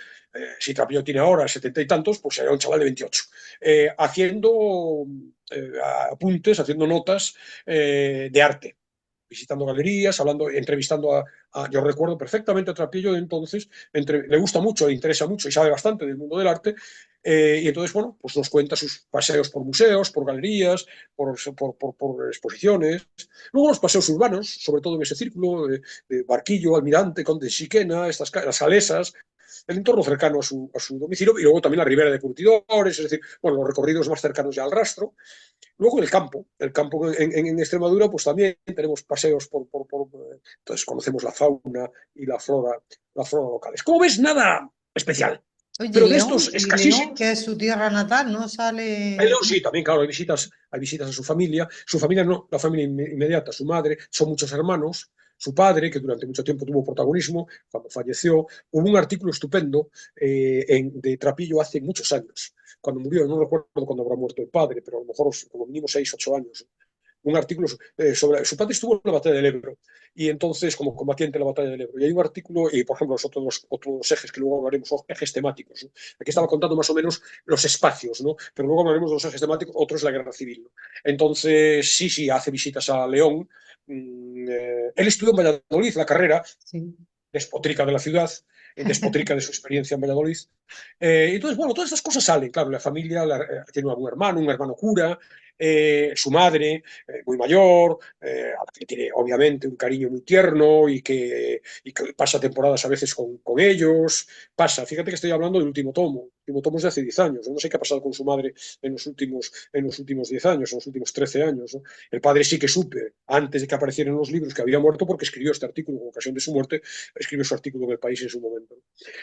si Trapiello tiene ahora 70 y tantos, pues era un chaval de 28, haciendo apuntes, haciendo notas de arte. visitando galerías, hablando, entrevistando yo recuerdo perfectamente a Trapillo de entonces, le gusta mucho, le interesa mucho y sabe bastante del mundo del arte, y entonces, bueno, pues nos cuenta sus paseos por museos, por galerías, por exposiciones. Luego los paseos urbanos, sobre todo en ese círculo de Barquillo, Almirante, Conde de Siquena, las Salesas, el entorno cercano a su domicilio, y luego también la ribera de Curtidores, es decir, bueno, los recorridos más cercanos ya al rastro. Luego el campo en Extremadura, pues también tenemos paseos entonces conocemos la fauna y la flora locales. Como ves, nada especial, Oye, pero de estos Y León, escasísimos. que es su tierra natal, no En sale... León sí, también, claro, hay visitas a su familia no, la familia inmediata, su madre, son muchos hermanos, su padre, que durante mucho tiempo tuvo protagonismo, cuando falleció, hubo un artículo estupendo de Trapillo hace muchos años, cuando murió, no recuerdo cuándo habrá muerto el padre, pero a lo mejor como mínimo 6, 8 años, un artículo sobre... Su padre estuvo en la batalla del Ebro, y entonces como combatiente en la batalla del Ebro. Y hay un artículo, y por ejemplo los otros ejes que luego hablaremos, ejes temáticos, ¿no? Aquí estaba contando más o menos los espacios, ¿no? Pero luego hablaremos de los ejes temáticos, otro es la guerra civil, ¿no? Entonces, sí, hace visitas a León. Él estudió en Valladolid la carrera, Sí. despotrica de la ciudad, despotrica de su experiencia en Valladolid. Entonces, bueno, todas estas cosas salen, claro, la familia tiene un hermano cura, su madre, muy mayor, a la que tiene obviamente un cariño muy tierno y que pasa temporadas a veces con ellos. Fíjate que estoy hablando del último tomo es de hace 10 años, no sé qué ha pasado con su madre en los últimos 10 años, en los últimos 13 años. ¿No? El padre sí que supe, antes de que aparecieran los libros, que había muerto porque escribió este artículo con ocasión de su muerte, escribió su artículo en El País en su momento.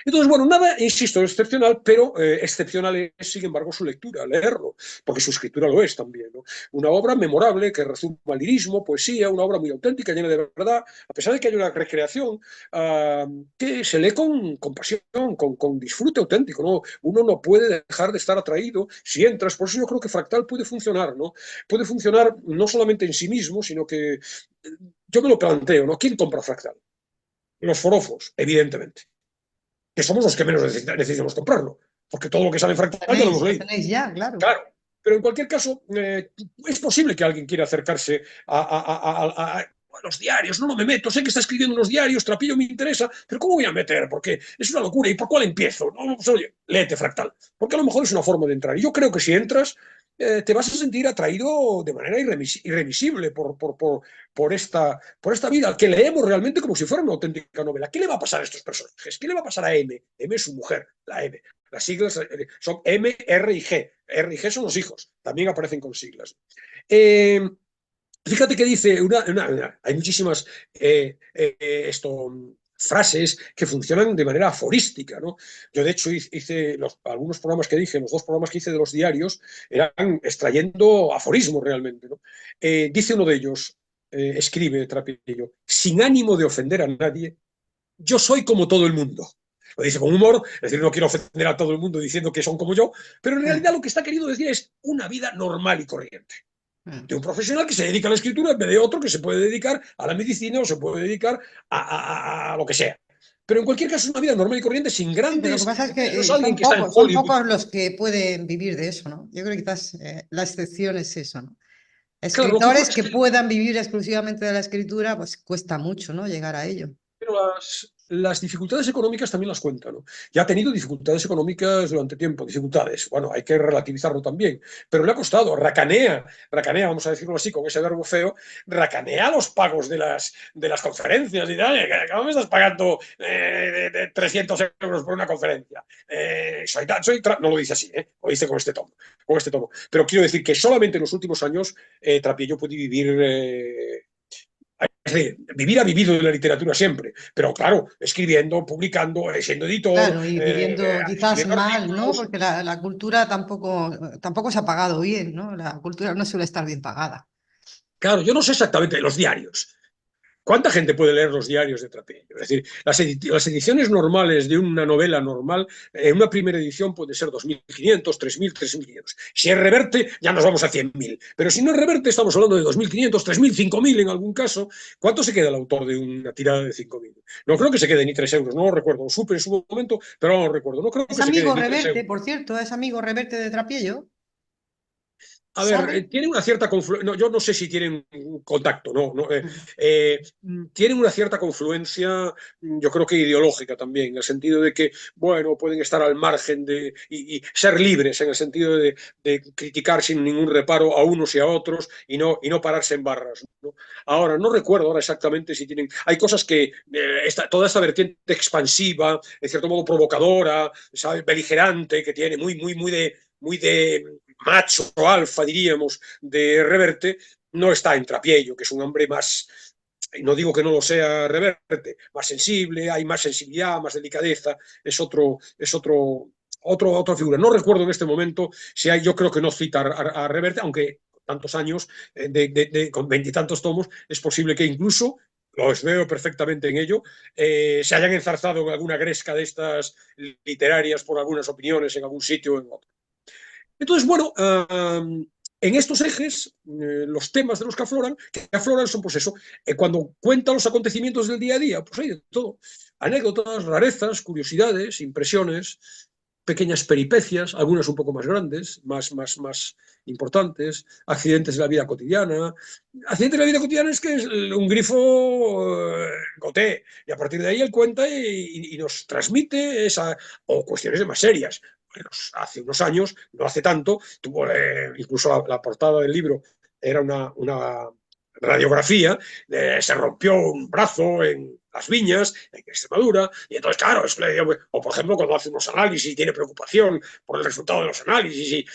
Entonces, bueno, nada, insisto, excepcional, pero excepcional es, sin embargo, su lectura, leerlo, porque su escritura lo es también. ¿No? Una obra memorable que rezuma lirismo, poesía, una obra muy auténtica, llena de verdad, a pesar de que hay una recreación que se lee con pasión, con disfrute auténtico. ¿No? Uno no puede dejar de estar atraído si entras. Por eso yo creo que Fractal puede funcionar, ¿no? Puede funcionar no solamente en sí mismo, sino que yo me lo planteo, ¿no? ¿Quién compra Fractal? Los forofos, evidentemente, que somos los que menos necesitamos comprarlo, porque todo lo que sale en Fractal ya lo hemos Lo leído. tenéis ya, claro. Claro, pero en cualquier caso, es posible que alguien quiera acercarse a los diarios. No me meto, sé que está escribiendo unos diarios, Trapillo me interesa, pero ¿cómo voy a meter? Porque es una locura. ¿Y por cuál empiezo? No, pues, oye, léete Fractal, porque a lo mejor es una forma de entrar. Y yo creo que si entras, te vas a sentir atraído de manera irremisible por esta vida, que leemos realmente como si fuera una auténtica novela. ¿Qué le va a pasar a estos personajes? ¿Qué le va a pasar a M? M es su mujer, la M. Las siglas son M, R y G. R y G son los hijos, también aparecen con siglas. Fíjate que dice, hay muchísimas frases que funcionan de manera aforística, ¿no? Yo, de hecho, hice algunos programas que dije, los 2 programas que hice de los diarios, eran extrayendo aforismos realmente, ¿no? Dice uno de ellos, escribe Trapillo, sin ánimo de ofender a nadie, yo soy como todo el mundo. Lo dice con humor, es decir, no quiero ofender a todo el mundo diciendo que son como yo, pero en realidad lo que está queriendo decir es una vida normal y corriente. De un profesional que se dedica a la escritura en vez de otro que se puede dedicar a la medicina o se puede dedicar a lo que sea. Pero en cualquier caso es una vida normal y corriente sin Sí, pero lo que grandes... pasa es No es que alguien que está en son Hollywood. pocos los que pueden vivir de eso, ¿no? Yo creo que quizás la excepción es eso, ¿no? Claro, lo que ocurre Escritores es que que puedan vivir exclusivamente de la escritura, pues cuesta mucho, ¿no? Llegar a ello. pero las dificultades económicas también las cuenta, ¿no? Ya ha tenido dificultades económicas durante tiempo, dificultades, bueno, hay que relativizarlo también, pero le ha costado, racanea, vamos a decirlo así, con ese verbo feo, racanea los pagos de las conferencias y tal, ¿cómo me estás pagando de 300 euros por una conferencia? No lo dice así, lo dice con este tono, pero quiero decir que solamente en los últimos años Trapillo puede vivir... Es decir, ha vivido de la literatura siempre, pero claro, escribiendo, publicando, siendo editor, Claro, y viviendo quizás escribiendo mal, ¿no? artículos. Porque la cultura tampoco se ha pagado bien, ¿no? La cultura no suele estar bien pagada. Claro, yo no sé exactamente los diarios. ¿Cuánta gente puede leer los diarios de Trapillo? Es decir, las ediciones normales de una novela normal, en una primera edición puede ser 2.500, 3.000, 3.500. Si es Reverte, ya nos vamos a 100.000. Pero si no es Reverte, estamos hablando de 2.500, 3.000, 5.000 en algún caso. ¿Cuánto se queda el autor de una tirada de 5.000? No creo que se quede ni 3 euros, no lo recuerdo. Lo supe en su momento, pero no lo recuerdo. No creo Es que se quede amigo ni 3 Reverte, euros. por cierto, es amigo Reverte de Trapiello. A ver, ¿Sabe? tienen una cierta confluencia, no, yo no sé si tienen contacto, tienen una cierta confluencia, yo creo que ideológica también, en el sentido de que, bueno, pueden estar al margen y ser libres, en el sentido de criticar sin ningún reparo a unos y a otros y no pararse en barras, ¿no? Ahora, no recuerdo ahora exactamente si tienen, hay cosas que, toda esta vertiente expansiva, en cierto modo provocadora, ¿sabes? Beligerante, que tiene muy de macho alfa, diríamos, de Reverte, no está en Trapiello, que es un hombre más, no digo que no lo sea Reverte, más sensible, hay más sensibilidad, más delicadeza, otra figura. No recuerdo en este momento si hay, yo creo que no cita a Reverte, aunque tantos años, con veintitantos tomos, es posible que incluso los veo perfectamente en ello, se hayan enzarzado en alguna gresca de estas literarias por algunas opiniones en algún sitio o en otro. Entonces, bueno, en estos ejes, los temas de los que afloran son, pues eso, cuando cuentan los acontecimientos del día a día, pues hay de todo. Anécdotas, rarezas, curiosidades, impresiones, pequeñas peripecias, algunas un poco más grandes, más importantes, accidentes de la vida cotidiana. Accidentes de la vida cotidiana es que es un grifo goté, y a partir de ahí él cuenta y nos transmite o cuestiones más serias. Bueno, hace unos años, no hace tanto, tuvo incluso la portada del libro era una radiografía, se rompió un brazo en las viñas, en Extremadura, y entonces, claro, o por ejemplo, cuando hace unos análisis y tiene preocupación por el resultado de los análisis, y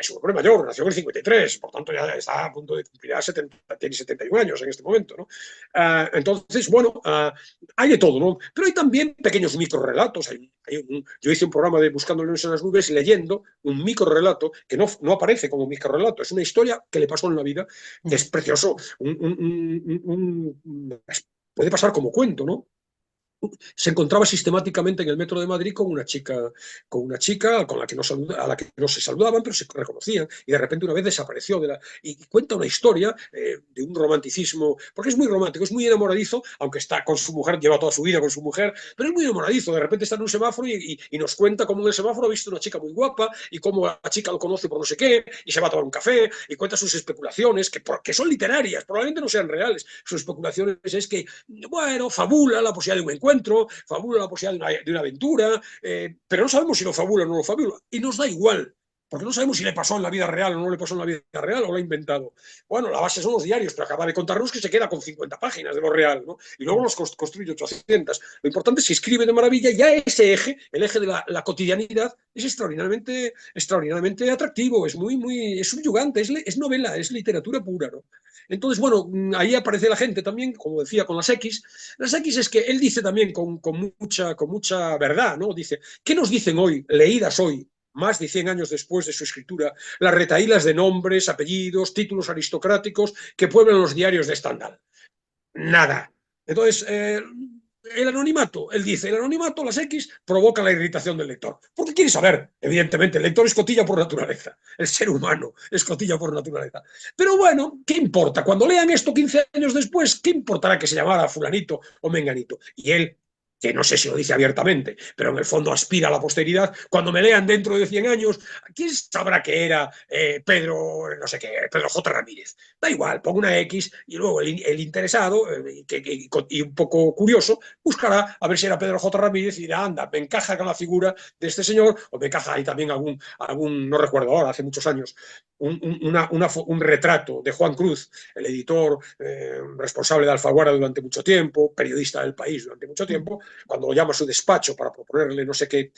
su hombre mayor nació en el 53, por tanto ya está a punto de cumplir 70, tiene 71 años en este momento, ¿no? Entonces, bueno, hay de todo, ¿no? Pero hay también pequeños microrelatos. Yo hice un programa de Buscando Leones en las Nubes leyendo un microrelato que no aparece como microrelato, es una historia que le pasó en la vida, que es precioso, puede pasar como cuento, ¿no? Se encontraba sistemáticamente en el metro de Madrid con una chica con la que no a la que no se saludaban, pero se reconocían, y de repente una vez desapareció y cuenta una historia de un romanticismo, porque es muy romántico, es muy enamoradizo, aunque está con su mujer, lleva toda su vida con su mujer, pero es muy enamoradizo, de repente está en un semáforo y nos cuenta cómo en el semáforo ha visto una chica muy guapa y cómo la chica lo conoce por no sé qué, y se va a tomar un café, y cuenta sus especulaciones, que son literarias, probablemente no sean reales, sus especulaciones es que, bueno, fabula la posibilidad de un encuentro, fabula la posibilidad de una aventura, pero no sabemos si lo fabula o no lo fabula, y nos da igual, porque no sabemos si le pasó en la vida real o no le pasó en la vida real o lo ha inventado. Bueno, la base son los diarios, pero acaba de contarnos que se queda con 50 páginas de lo real, ¿no? Y luego los construye 800. Lo importante es que escribe de maravilla, ya ese eje, el eje de la cotidianidad, es extraordinariamente atractivo, es subyugante, es novela, es literatura pura, ¿no? Entonces, bueno, ahí aparece la gente también, como decía, con las X. Las X es que él dice también con mucha verdad, ¿no? Dice, ¿qué nos dicen hoy, leídas hoy, más de 100 años después de su escritura, las retahílas de nombres, apellidos, títulos aristocráticos que pueblan los diarios de estándar? Nada. Entonces, el anonimato, él dice, el anonimato, las X, provoca la irritación del lector. Porque quiere saber, evidentemente, el lector es cotilla por naturaleza, el ser humano es cotilla por naturaleza. Pero bueno, ¿qué importa? Cuando lean esto 15 años después, ¿qué importará que se llamara fulanito o menganito? Y él, que no sé si lo dice abiertamente, pero en el fondo aspira a la posteridad, cuando me lean dentro de 100 años, ¿quién sabrá que era Pedro, no sé qué, Pedro J. Ramírez? Da igual, pongo una X y luego el interesado, y un poco curioso, buscará a ver si era Pedro J. Ramírez y dirá, anda, me encaja con la figura de este señor, o me encaja ahí también no recuerdo ahora, hace muchos años, un retrato de Juan Cruz, el editor responsable de Alfaguara durante mucho tiempo, periodista del País durante mucho tiempo, cuando llama a su despacho para proponerle no sé qué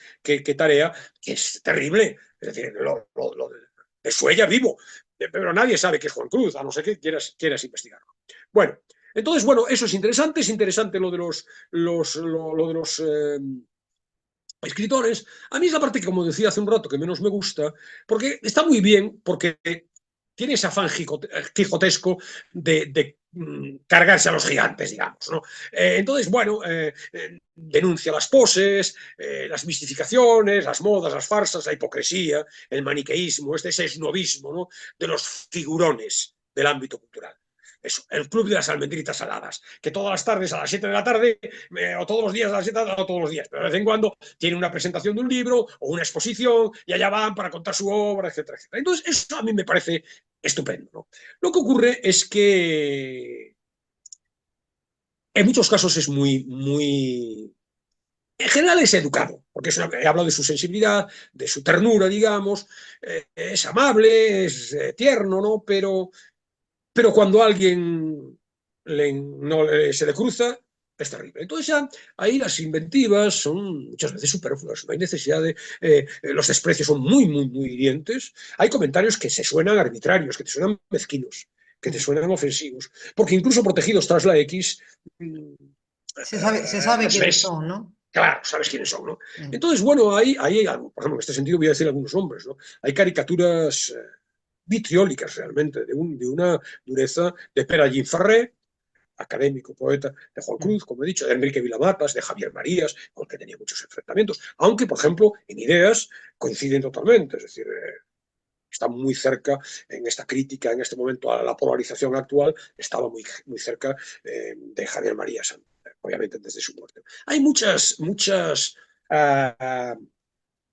tarea, que es terrible, es decir, de Suella vivo, pero nadie sabe que es Juan Cruz, a no ser que quieras investigarlo. Bueno, entonces, bueno, eso es interesante lo de los escritores. A mí es la parte que, como decía hace un rato, que menos me gusta, porque está muy bien, porque tiene ese afán quijotesco de cargarse a los gigantes, digamos, ¿no? Entonces, bueno, denuncia las poses, las mistificaciones, las modas, las farsas, la hipocresía, el maniqueísmo, este sesnovismo, ¿no? De los figurones del ámbito cultural. Eso, el club de las almendritas saladas, que todas las tardes a las 7 de la tarde, o todos los días a las 7 de la tarde, no todos los días, pero de vez en cuando tiene una presentación de un libro o una exposición y allá van para contar su obra, etcétera, etcétera. Entonces, eso a mí me parece estupendo, ¿no? Lo que ocurre es que en muchos casos es muy... En general es educado, porque he hablado de su sensibilidad, de su ternura, digamos, es amable, es tierno, ¿no? Pero cuando alguien se le cruza, es terrible. Entonces ya ahí las inventivas son muchas veces superfluas, no hay necesidad de... los desprecios son muy hirientes. Hay comentarios que se suenan arbitrarios, que te suenan mezquinos, que te suenan ofensivos, porque incluso protegidos tras la X, Se sabe les quiénes ves. son, ¿no? Claro, sabes quiénes son, ¿no? Mm. Entonces, bueno, ahí hay algo, por ejemplo, en este sentido voy a decir algunos nombres, ¿no? Hay caricaturas vitriólicas realmente, de una dureza de Pere Allín Ferrer, académico, poeta, de Juan Cruz, como he dicho, de Enrique Vilamatas, de Javier Marías, con el que tenía muchos enfrentamientos, aunque, por ejemplo, en ideas coinciden totalmente, es decir, está muy cerca en esta crítica, en este momento, a la polarización actual, estaba muy cerca de Javier Marías, obviamente desde su muerte. Hay muchas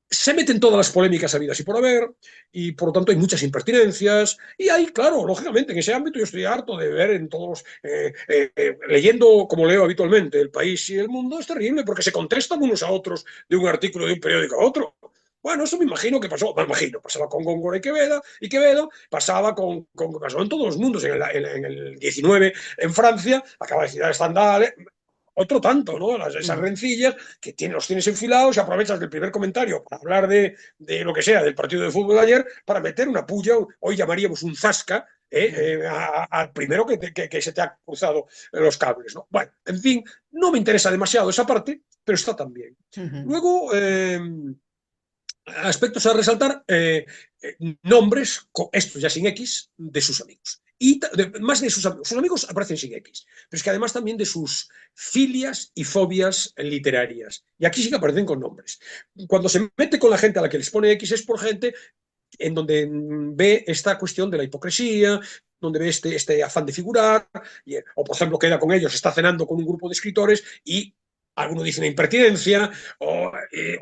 se meten todas las polémicas habidas y por haber, y por lo tanto hay muchas impertinencias, y hay, claro, lógicamente, en ese ámbito yo estoy harto de ver en todos leyendo como leo habitualmente El País y El Mundo, es terrible, porque se contestan unos a otros de un artículo de un periódico a otro. Bueno, eso me imagino que pasó, me imagino, pasaba con Góngora y Quevedo, pasaba pasó en todos los mundos, en el 19 en Francia, acaba de citar Stendhal, otro tanto, ¿no? Esas rencillas que los tienes enfilados y aprovechas del primer comentario para hablar de lo que sea, del partido de fútbol de ayer, para meter una puya, hoy llamaríamos un zasca, al primero que se te ha cruzado los cables, ¿no? Bueno, en fin, no me interesa demasiado esa parte, pero está también. Luego, aspectos a resaltar, nombres, estos ya sin X, de sus amigos. Y más de sus amigos aparecen sin X, pero es que además también de sus filias y fobias literarias. Y aquí sí que aparecen con nombres. Cuando se mete con la gente a la que les pone X es por gente en donde ve esta cuestión de la hipocresía, donde ve este afán de figurar, o por ejemplo queda con ellos, está cenando con un grupo de escritores y alguno dice una impertinencia o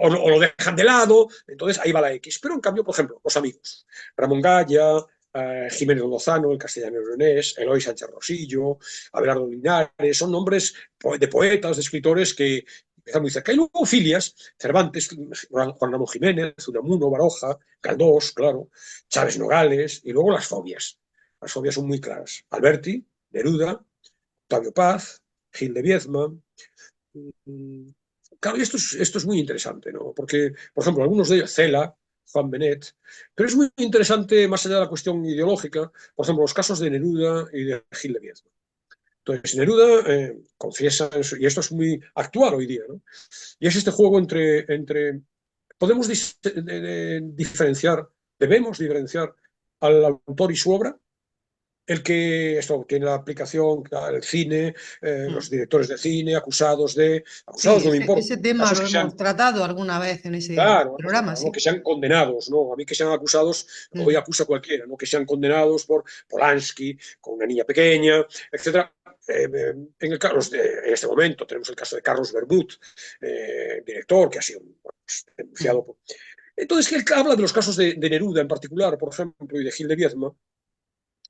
lo dejan de lado, entonces ahí va la X. Pero en cambio, por ejemplo, los amigos, Ramón Gaya, Jiménez Lozano, el castellano leonés, Eloy Sánchez Rosillo, Abelardo Linares, son nombres de poetas, de escritores que están muy cerca. Y luego filias, Cervantes, Juan Ramón Jiménez, Unamuno, Baroja, Caldós, claro, Chávez Nogales, y luego las fobias. Las fobias son muy claras. Alberti, Neruda, Octavio Paz, Gil de Viezma. Claro, y esto es muy interesante, ¿no? Porque, por ejemplo, algunos de ellos, Cela, Juan Benet, pero es muy interesante más allá de la cuestión ideológica, por ejemplo, los casos de Neruda y de Gil de Viezma. Entonces, Neruda confiesa, y esto es muy actual hoy día, ¿no? Y es este juego entre podemos diferenciar, debemos diferenciar al autor y su obra, el que esto tiene la aplicación, el cine, los directores de cine, acusados Sí, no me importa, ese tema casos lo que hemos sean, tratado alguna vez en ese claro, programa, no sí. que sean condenados, ¿no? A mí que sean acusados, hoy acusa cualquiera, ¿no? Que sean condenados por Polanski, con una niña pequeña, etcétera. En este momento tenemos el caso de Carlos Bermud, director que ha sido denunciado por... Entonces, él habla de los casos de Neruda en particular, por ejemplo, y de Gil de Viezma.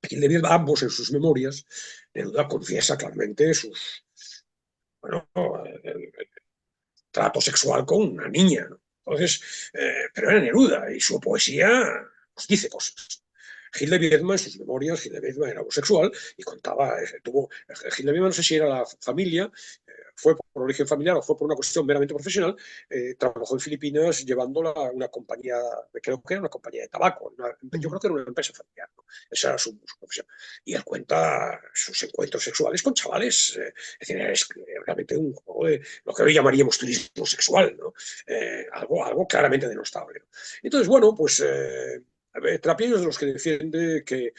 Gil de Viezma, ambos en sus memorias, Neruda confiesa claramente bueno, el trato sexual con una niña, ¿no? Entonces, pero era Neruda y su poesía nos dice cosas. Gil de Viedma, en sus memorias, Gil de Viedma era homosexual y contaba, Gil de Viedma no sé si era la familia, fue por origen familiar o fue por una cuestión meramente profesional, trabajó en Filipinas llevándola a una compañía, creo que era una compañía de tabaco, yo creo que era una empresa familiar, ¿no? Esa era su profesión. Y él cuenta sus encuentros sexuales con chavales, es decir, es realmente un juego de lo que hoy llamaríamos turismo sexual, ¿no? Algo claramente denostable, ¿no? Entonces, bueno, pues Trapillo es de los que defiende que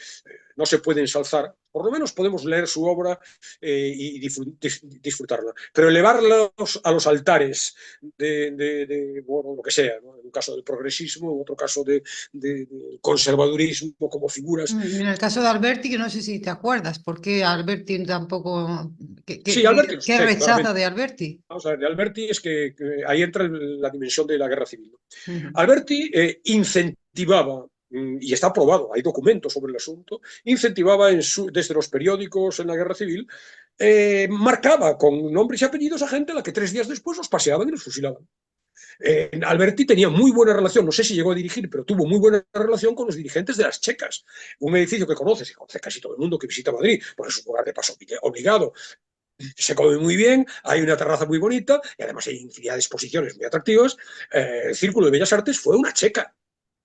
no se puede ensalzar, por lo menos podemos leer su obra y disfrutarla, pero elevarlos a los altares bueno, lo que sea, ¿no? En un caso del progresismo, en otro caso de conservadurismo como figuras. En el caso de Alberti, que no sé si te acuerdas, ¿por qué Alberti tampoco... Sí, Alberti lo ¿Qué sé, rechaza claramente. de Alberti? Vamos a ver, de Alberti es que ahí entra la dimensión de la guerra civil, ¿no? Uh -huh. Alberti incentivaba y está probado, hay documentos sobre el asunto, incentivaba desde los periódicos en la Guerra Civil, marcaba con nombres y apellidos a gente a la que 3 días después los paseaban y los fusilaban. Alberti tenía muy buena relación, no sé si llegó a dirigir, pero tuvo muy buena relación con los dirigentes de las Checas, un edificio que conoce casi todo el mundo que visita Madrid, porque es un lugar de paso obligado. Se come muy bien, hay una terraza muy bonita y además hay infinidad de exposiciones muy atractivas. El Círculo de Bellas Artes fue una checa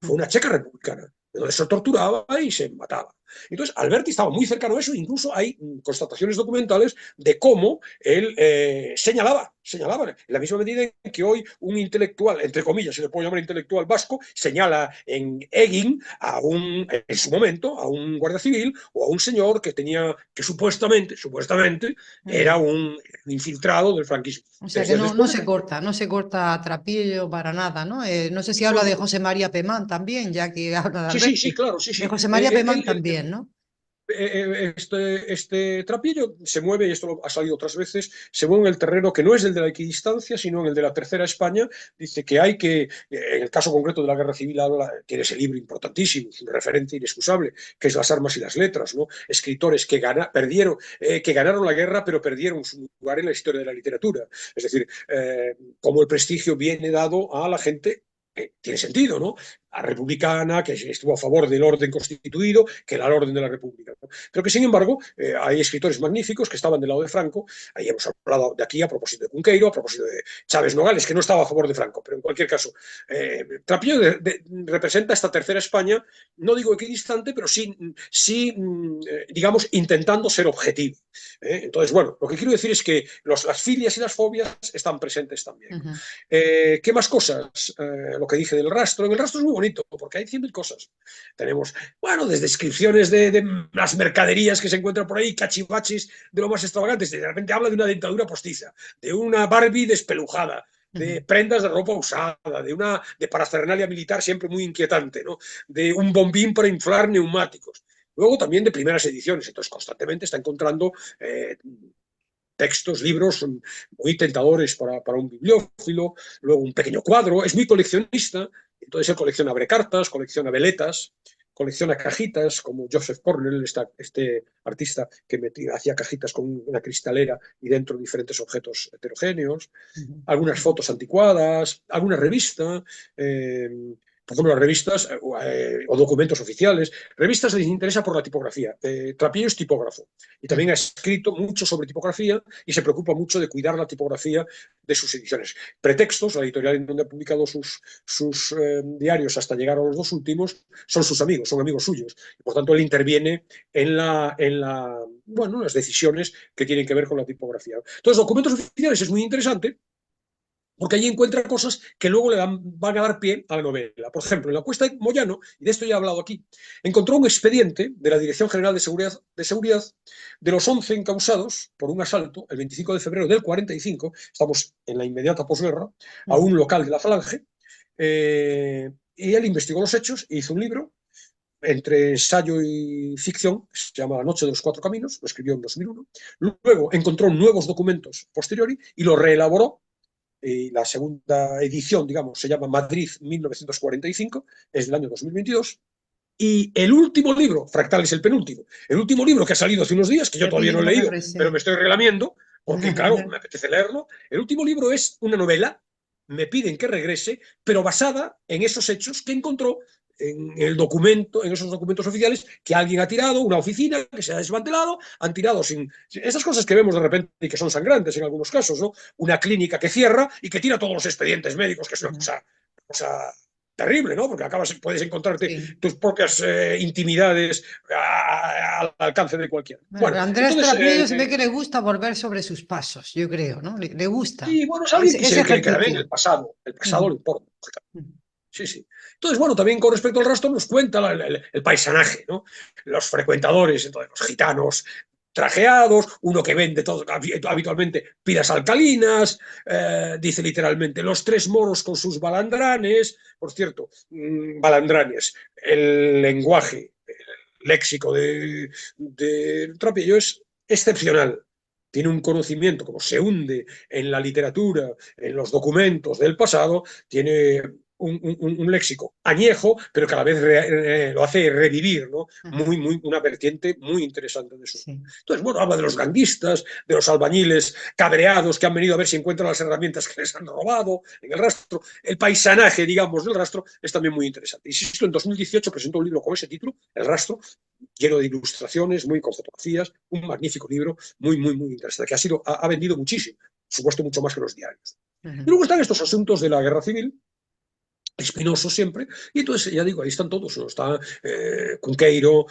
republicana, donde se torturaba y se mataba. Entonces, Alberti estaba muy cercano a eso, incluso hay constataciones documentales de cómo él señalaba, en la misma medida en que hoy un intelectual, entre comillas, se le puede llamar intelectual vasco, señala en Egin en su momento, a un guardia civil o a un señor que supuestamente, era un infiltrado del franquismo. O sea que no se corta a trapillo para nada, ¿no? No sé si habla de José María Pemán también, ya que habla de Alberti. Sí, claro, sí. De José María Pemán también, ¿no? Este Trapillo se mueve, y esto ha salido otras veces, se mueve en el terreno que no es el de la equidistancia, sino en el de la Tercera España. Dice que en el caso concreto de la Guerra Civil, tiene ese libro importantísimo, un referente inexcusable, que es Las armas y las letras, ¿no? Escritores que ganaron la guerra, pero perdieron su lugar en la historia de la literatura. Es decir, como el prestigio viene dado a la gente que tiene sentido, ¿no? A republicana, que estuvo a favor del orden constituido, que era el orden de la República, ¿no? Pero que, sin embargo, hay escritores magníficos que estaban del lado de Franco. Ahí hemos hablado de aquí a propósito de Cunqueiro, a propósito de Chávez Nogales, que no estaba a favor de Franco, pero en cualquier caso, Trapillo representa esta Tercera España, no digo equidistante, pero sí digamos, intentando ser objetivo. Entonces, bueno, lo que quiero decir es que las filias y las fobias están presentes también. ¿Qué más cosas? Lo que dije del rastro. En el rastro es muy bonito, porque hay 100.000 cosas. Tenemos, bueno, desde descripciones de las mercaderías que se encuentran por ahí, cachivachis de lo más extravagantes. De repente habla de una dentadura postiza, de una Barbie despelujada, de prendas de ropa usada, de parafernalia militar siempre muy inquietante, ¿no? De un bombín para inflar neumáticos. Luego también de primeras ediciones. Entonces constantemente está encontrando textos, libros muy tentadores para un bibliófilo. Luego un pequeño cuadro. Es muy coleccionista. Entonces él colecciona brecartas, colecciona veletas, colecciona cajitas, como Joseph Cornell, este artista que hacía cajitas con una cristalera y dentro diferentes objetos heterogéneos, algunas fotos anticuadas, alguna revista, por ejemplo, las revistas o documentos oficiales. Revistas les interesa por la tipografía. Trapillo es tipógrafo y también ha escrito mucho sobre tipografía y se preocupa mucho de cuidar la tipografía de sus ediciones. Pretextos, la editorial en donde ha publicado sus diarios hasta llegar a los 2 últimos, son sus amigos, son amigos suyos. Y por tanto, él interviene en las decisiones que tienen que ver con la tipografía. Entonces, documentos oficiales es muy interesante, porque allí encuentra cosas que luego van a dar pie a la novela. Por ejemplo, en la Cuesta de Moyano, y de esto ya he hablado aquí, encontró un expediente de la Dirección General de Seguridad de los 11 encausados por un asalto el 25 de febrero del 45, estamos en la inmediata posguerra, a un local de la Falange, y él investigó los hechos e hizo un libro entre ensayo y ficción, se llama La noche de los 4 caminos, lo escribió en 2001, luego encontró nuevos documentos posteriori y lo reelaboró. La segunda edición, digamos, se llama Madrid 1945, es del año 2022. Y el último libro, Fractal es el penúltimo, el último libro que ha salido hace unos días, que yo todavía no he leído, pero me estoy relamiendo, porque claro, me apetece leerlo. El último libro es una novela, me piden que regrese, pero basada en esos hechos que encontró en esos documentos oficiales que alguien ha tirado, una oficina que se ha desmantelado, han tirado esas cosas que vemos de repente y que son sangrantes en algunos casos, ¿no? Una clínica que cierra y que tira todos los expedientes médicos, que es una cosa terrible, ¿no? Porque puedes encontrarte tus propias intimidades al alcance de cualquiera. Bueno, Andrés Trapillo se ve que le gusta volver sobre sus pasos, yo creo, ¿no? Le gusta. Sí, bueno, es alguien que se queda bien el pasado le importa. Sí. Entonces, bueno, también con respecto al rastro nos cuenta el paisanaje, ¿no? Los frecuentadores, entonces, los gitanos trajeados, uno que vende todo, habitualmente pilas alcalinas, dice literalmente los 3 moros con sus balandranes. Por cierto, balandranes, el lenguaje, el léxico de Trapillo es excepcional. Tiene un conocimiento, como se hunde en la literatura, en los documentos del pasado, tiene un léxico añejo, pero que a la vez lo hace revivir, ¿no? Una vertiente muy interesante de eso. Sí. Entonces, bueno, habla de los ganguistas, de los albañiles cabreados que han venido a ver si encuentran las herramientas que les han robado en el rastro. El paisanaje, digamos, del rastro es también muy interesante. Insisto, en 2018 presentó un libro con ese título, El rastro, lleno de ilustraciones, muy con fotografías, un magnífico libro, muy interesante, que ha vendido muchísimo, por supuesto mucho más que los diarios. Y luego están estos asuntos de la guerra civil, espinoso siempre, y entonces, ya digo, ahí están todos, ¿no? Está Cunqueiro,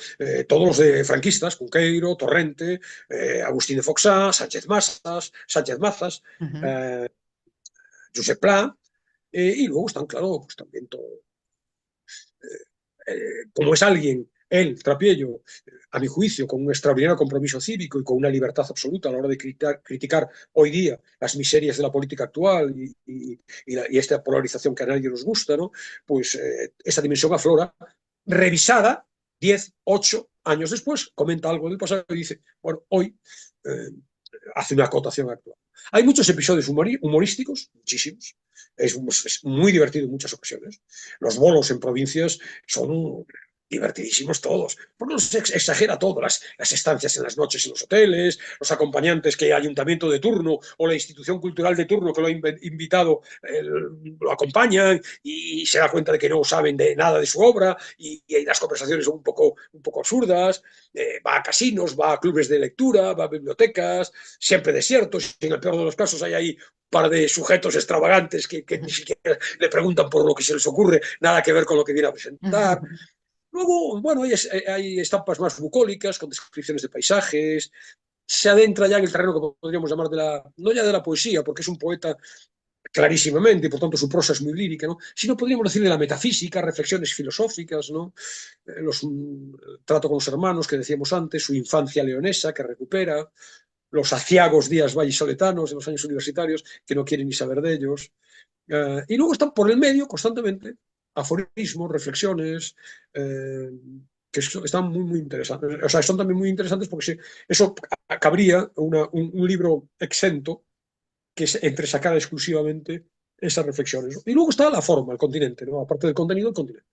todos los de franquistas, Cunqueiro, Torrente, Agustín de Foxá, Sánchez Mazas, Josep Pla, y luego están, claro, pues también todo, como es alguien, él, Trapiello, a mi juicio, con un extraordinario compromiso cívico y con una libertad absoluta a la hora de criticar hoy día las miserias de la política actual y esta polarización que a nadie nos gusta, ¿no? Pues esa dimensión aflora, revisada 10, 8 años después, comenta algo del pasado y dice, bueno, hoy hace una acotación actual. Hay muchos episodios humorísticos, muchísimos. Es muy divertido en muchas ocasiones. Los bolos en provincias son divertidísimos todos, porque nos exagera todo, las estancias en las noches en los hoteles, los acompañantes que el ayuntamiento de turno o la institución cultural de turno que lo ha invitado lo acompañan y se da cuenta de que no saben de nada de su obra y las conversaciones son un poco absurdas, va a casinos, va a clubes de lectura, va a bibliotecas, siempre desiertos, y en el peor de los casos hay ahí par de sujetos extravagantes que ni siquiera le preguntan por lo que se les ocurre, nada que ver con lo que viene a presentar. Luego, bueno, hay estampas más bucólicas, con descripciones de paisajes, se adentra ya en el terreno que podríamos llamar no ya de la poesía, porque es un poeta clarísimamente, y por tanto su prosa es muy lírica, ¿no? Sino podríamos decir de la metafísica, reflexiones filosóficas, ¿no? Trato con los hermanos que decíamos antes, su infancia leonesa que recupera, los aciagos días vallisoletanos de los años universitarios que no quieren ni saber de ellos. Y luego están por el medio constantemente aforismos, reflexiones, que están muy interesantes. O sea, son también muy interesantes porque eso cabría un libro exento que entresacara exclusivamente esas reflexiones, ¿no? Y luego está la forma, el continente, ¿no? Aparte del contenido, el continente.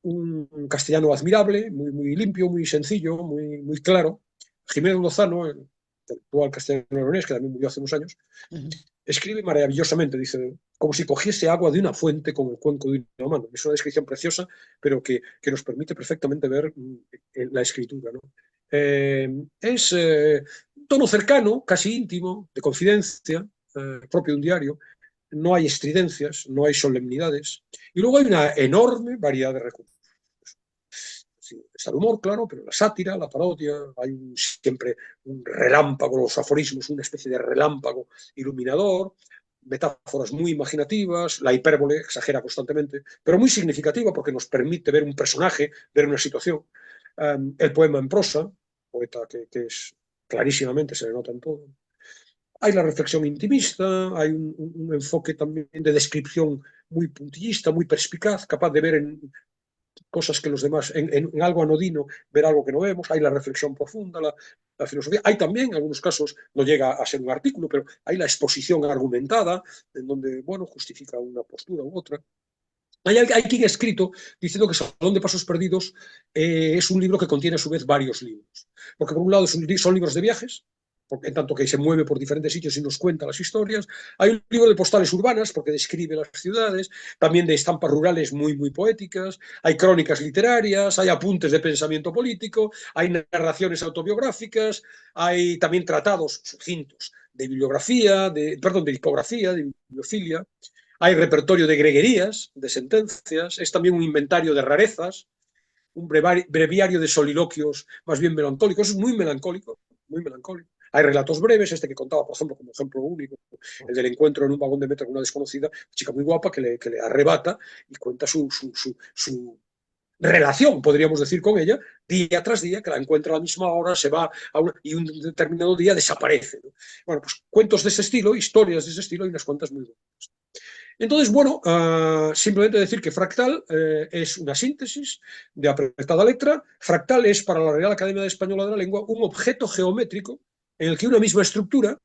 Un castellano admirable, muy limpio, muy sencillo, muy claro. Jiménez Lozano, el intelectual castellano leonés, que también murió hace unos años, escribe maravillosamente, dice, como si cogiese agua de una fuente con el cuenco de una mano. Es una descripción preciosa, pero que nos permite perfectamente ver la escritura, ¿no? Es un tono cercano, casi íntimo, de confidencia, propio de un diario. No hay estridencias, no hay solemnidades. Y luego hay una enorme variedad de recursos. Está el humor, claro, pero la sátira, la parodia, hay siempre un relámpago, los aforismos, una especie de relámpago iluminador, metáforas muy imaginativas, la hipérbole exagera constantemente, pero muy significativa porque nos permite ver un personaje, ver una situación. El poema en prosa, poeta que es clarísimamente, se le nota en todo. Hay la reflexión intimista, hay un enfoque también de descripción muy puntillista, muy perspicaz, capaz de ver en cosas que los demás, en algo anodino, ver algo que no vemos. Hay la reflexión profunda, la filosofía. Hay también, en algunos casos, no llega a ser un artículo, pero hay la exposición argumentada, en donde, bueno, justifica una postura u otra. Hay quien ha escrito diciendo que Salón de Pasos Perdidos es un libro que contiene a su vez varios libros. Porque por un lado son libros de viajes, en tanto que se mueve por diferentes sitios y nos cuenta las historias. Hay un libro de postales urbanas, porque describe las ciudades, también de estampas rurales muy poéticas, hay crónicas literarias, hay apuntes de pensamiento político, hay narraciones autobiográficas, hay también tratados sucintos de bibliografía, de tipografía, de bibliofilia. Hay repertorio de greguerías, de sentencias, es también un inventario de rarezas, un breviario de soliloquios más bien melancólicos, es muy melancólico, muy melancólico. Hay relatos breves, este que contaba, por ejemplo, como ejemplo único, el del encuentro en un vagón de metro con una desconocida, chica muy guapa que le arrebata y cuenta su relación, podríamos decir, con ella, día tras día, que la encuentra a la misma hora, se va y un determinado día desaparece, ¿no? Bueno, pues cuentos de ese estilo, historias de ese estilo, y unas cuantas muy buenas. Entonces, bueno, simplemente decir que Fractal es una síntesis de apretada letra. Fractal es, para la Real Academia Española de la Lengua, un objeto geométrico en el que una misma estructura,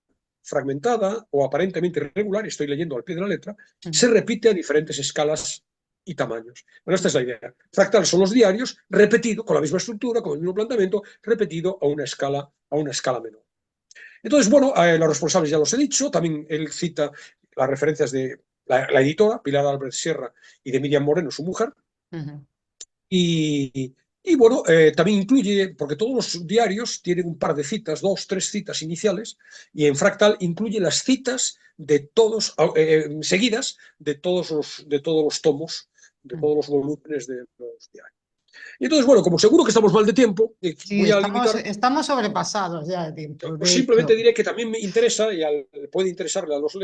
fragmentada o aparentemente irregular, estoy leyendo al pie de la letra, se repite a diferentes escalas y tamaños. Bueno, esta es la idea. Fractal son los diarios repetido con la misma estructura, con el mismo planteamiento, repetido a una escala menor. Entonces, bueno, los responsables ya los he dicho, también él cita las referencias de la editora, Pilar Albert Sierra, y de Miriam Moreno, su mujer, y bueno, también incluye, porque todos los diarios tienen un par de citas, 2, 3 citas iniciales, y en Fractal incluye las citas de todos, seguidas, de todos los tomos, de todos los volúmenes de los diarios. Y entonces, bueno, como seguro que estamos mal de tiempo, Sí, voy a limitar. estamos sobrepasados ya de tiempo. Pues simplemente diré que también me interesa, y puede interesarle a los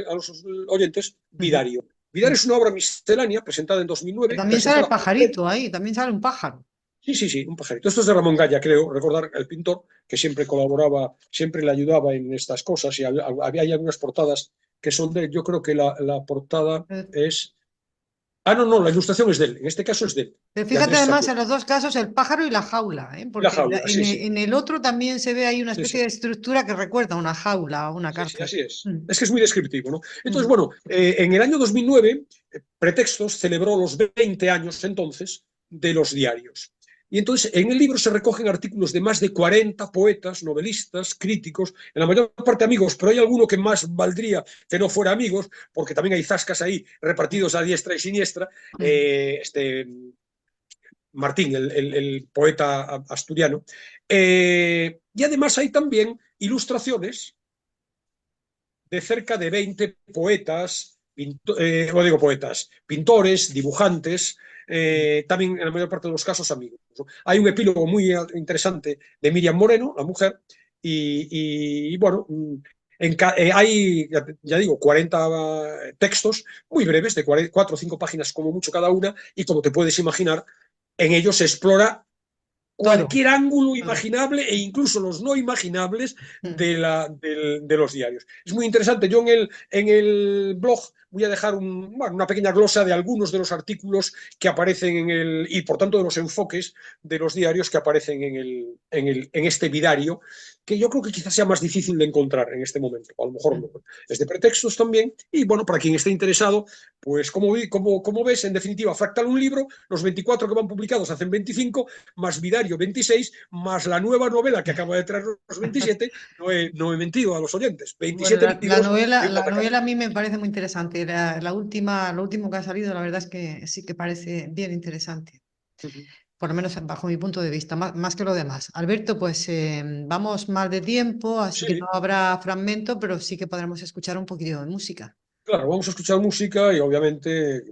oyentes, Vidario. Vidario es una obra miscelánea presentada en 2009. También sale el pajarito ahí, también sale un pájaro. Sí, un pajarito. Esto es de Ramón Gaya, creo, recordar, el pintor, que siempre colaboraba, siempre le ayudaba en estas cosas, y hay algunas portadas que son de él. Yo creo que la portada es... no, la ilustración es de él, en este caso es de él. Pero fíjate además en los dos casos el pájaro y la jaula, porque la jaula, en el otro también se ve ahí una especie de estructura que recuerda a una jaula o una cárcel. Así es. Es que es muy descriptivo, ¿no? Entonces, bueno, en el año 2009, Pretextos celebró los 20 años entonces de los diarios. Y entonces en el libro se recogen artículos de más de 40 poetas, novelistas, críticos, en la mayor parte amigos, pero hay alguno que más valdría que no fuera amigos, porque también hay zascas ahí repartidos a diestra y siniestra. Martín, el poeta asturiano. Y además hay también ilustraciones de cerca de 20 poetas, pintores, dibujantes, también en la mayor parte de los casos amigos, ¿no? Hay un epílogo muy interesante de Miriam Moreno, la mujer, y bueno, hay, ya digo, 40 textos muy breves, de 4 o 5 páginas como mucho cada una, y como te puedes imaginar, en ellos se explora cualquier ángulo imaginable e incluso los no imaginables de los diarios. Es muy interesante. Yo en el blog voy a dejar una pequeña glosa de algunos de los artículos que aparecen y por tanto de los enfoques de los diarios que aparecen en este vidario, que yo creo que quizás sea más difícil de encontrar en este momento. A lo mejor no. Es de Pretextos también. Y bueno, para quien esté interesado, pues como ves, en definitiva, Fractal un libro, los 24 que van publicados hacen 25, más Vidario 26, más la nueva novela que acaba de traer los 27, no he mentido a los oyentes. 27 bueno, libros. La novela a mí me parece muy interesante. Lo último que ha salido, la verdad es que sí que parece bien interesante. Por lo menos bajo mi punto de vista, más que lo demás. Alberto, pues vamos mal de tiempo, así que no habrá fragmento, pero sí que podremos escuchar un poquito de música. Claro, vamos a escuchar música y obviamente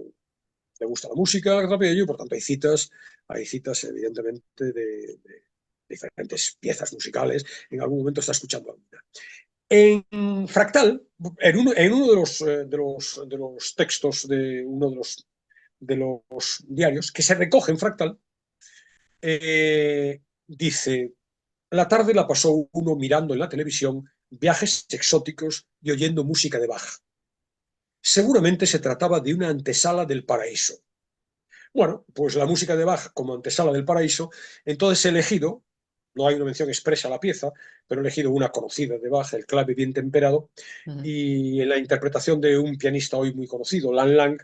le gusta la música Rapidillo, y por tanto hay citas evidentemente de diferentes piezas musicales. En algún momento está escuchando alguna. En Fractal, en uno de los textos de uno de los diarios que se recoge en Fractal, dice: la tarde la pasó uno mirando en la televisión viajes exóticos y oyendo música de Bach. Seguramente se trataba de una antesala del paraíso. Bueno, pues la música de Bach como antesala del paraíso, entonces he elegido, no hay una mención expresa a la pieza, pero he elegido una conocida de Bach, el clave bien temperado, y en la interpretación de un pianista hoy muy conocido, Lan Lang,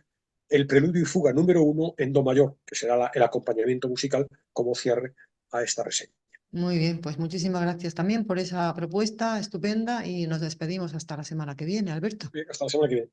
el preludio y fuga número 1 en do mayor, que será el acompañamiento musical como cierre a esta reseña. Muy bien, pues muchísimas gracias también por esa propuesta estupenda y nos despedimos hasta la semana que viene, Alberto. Hasta la semana que viene.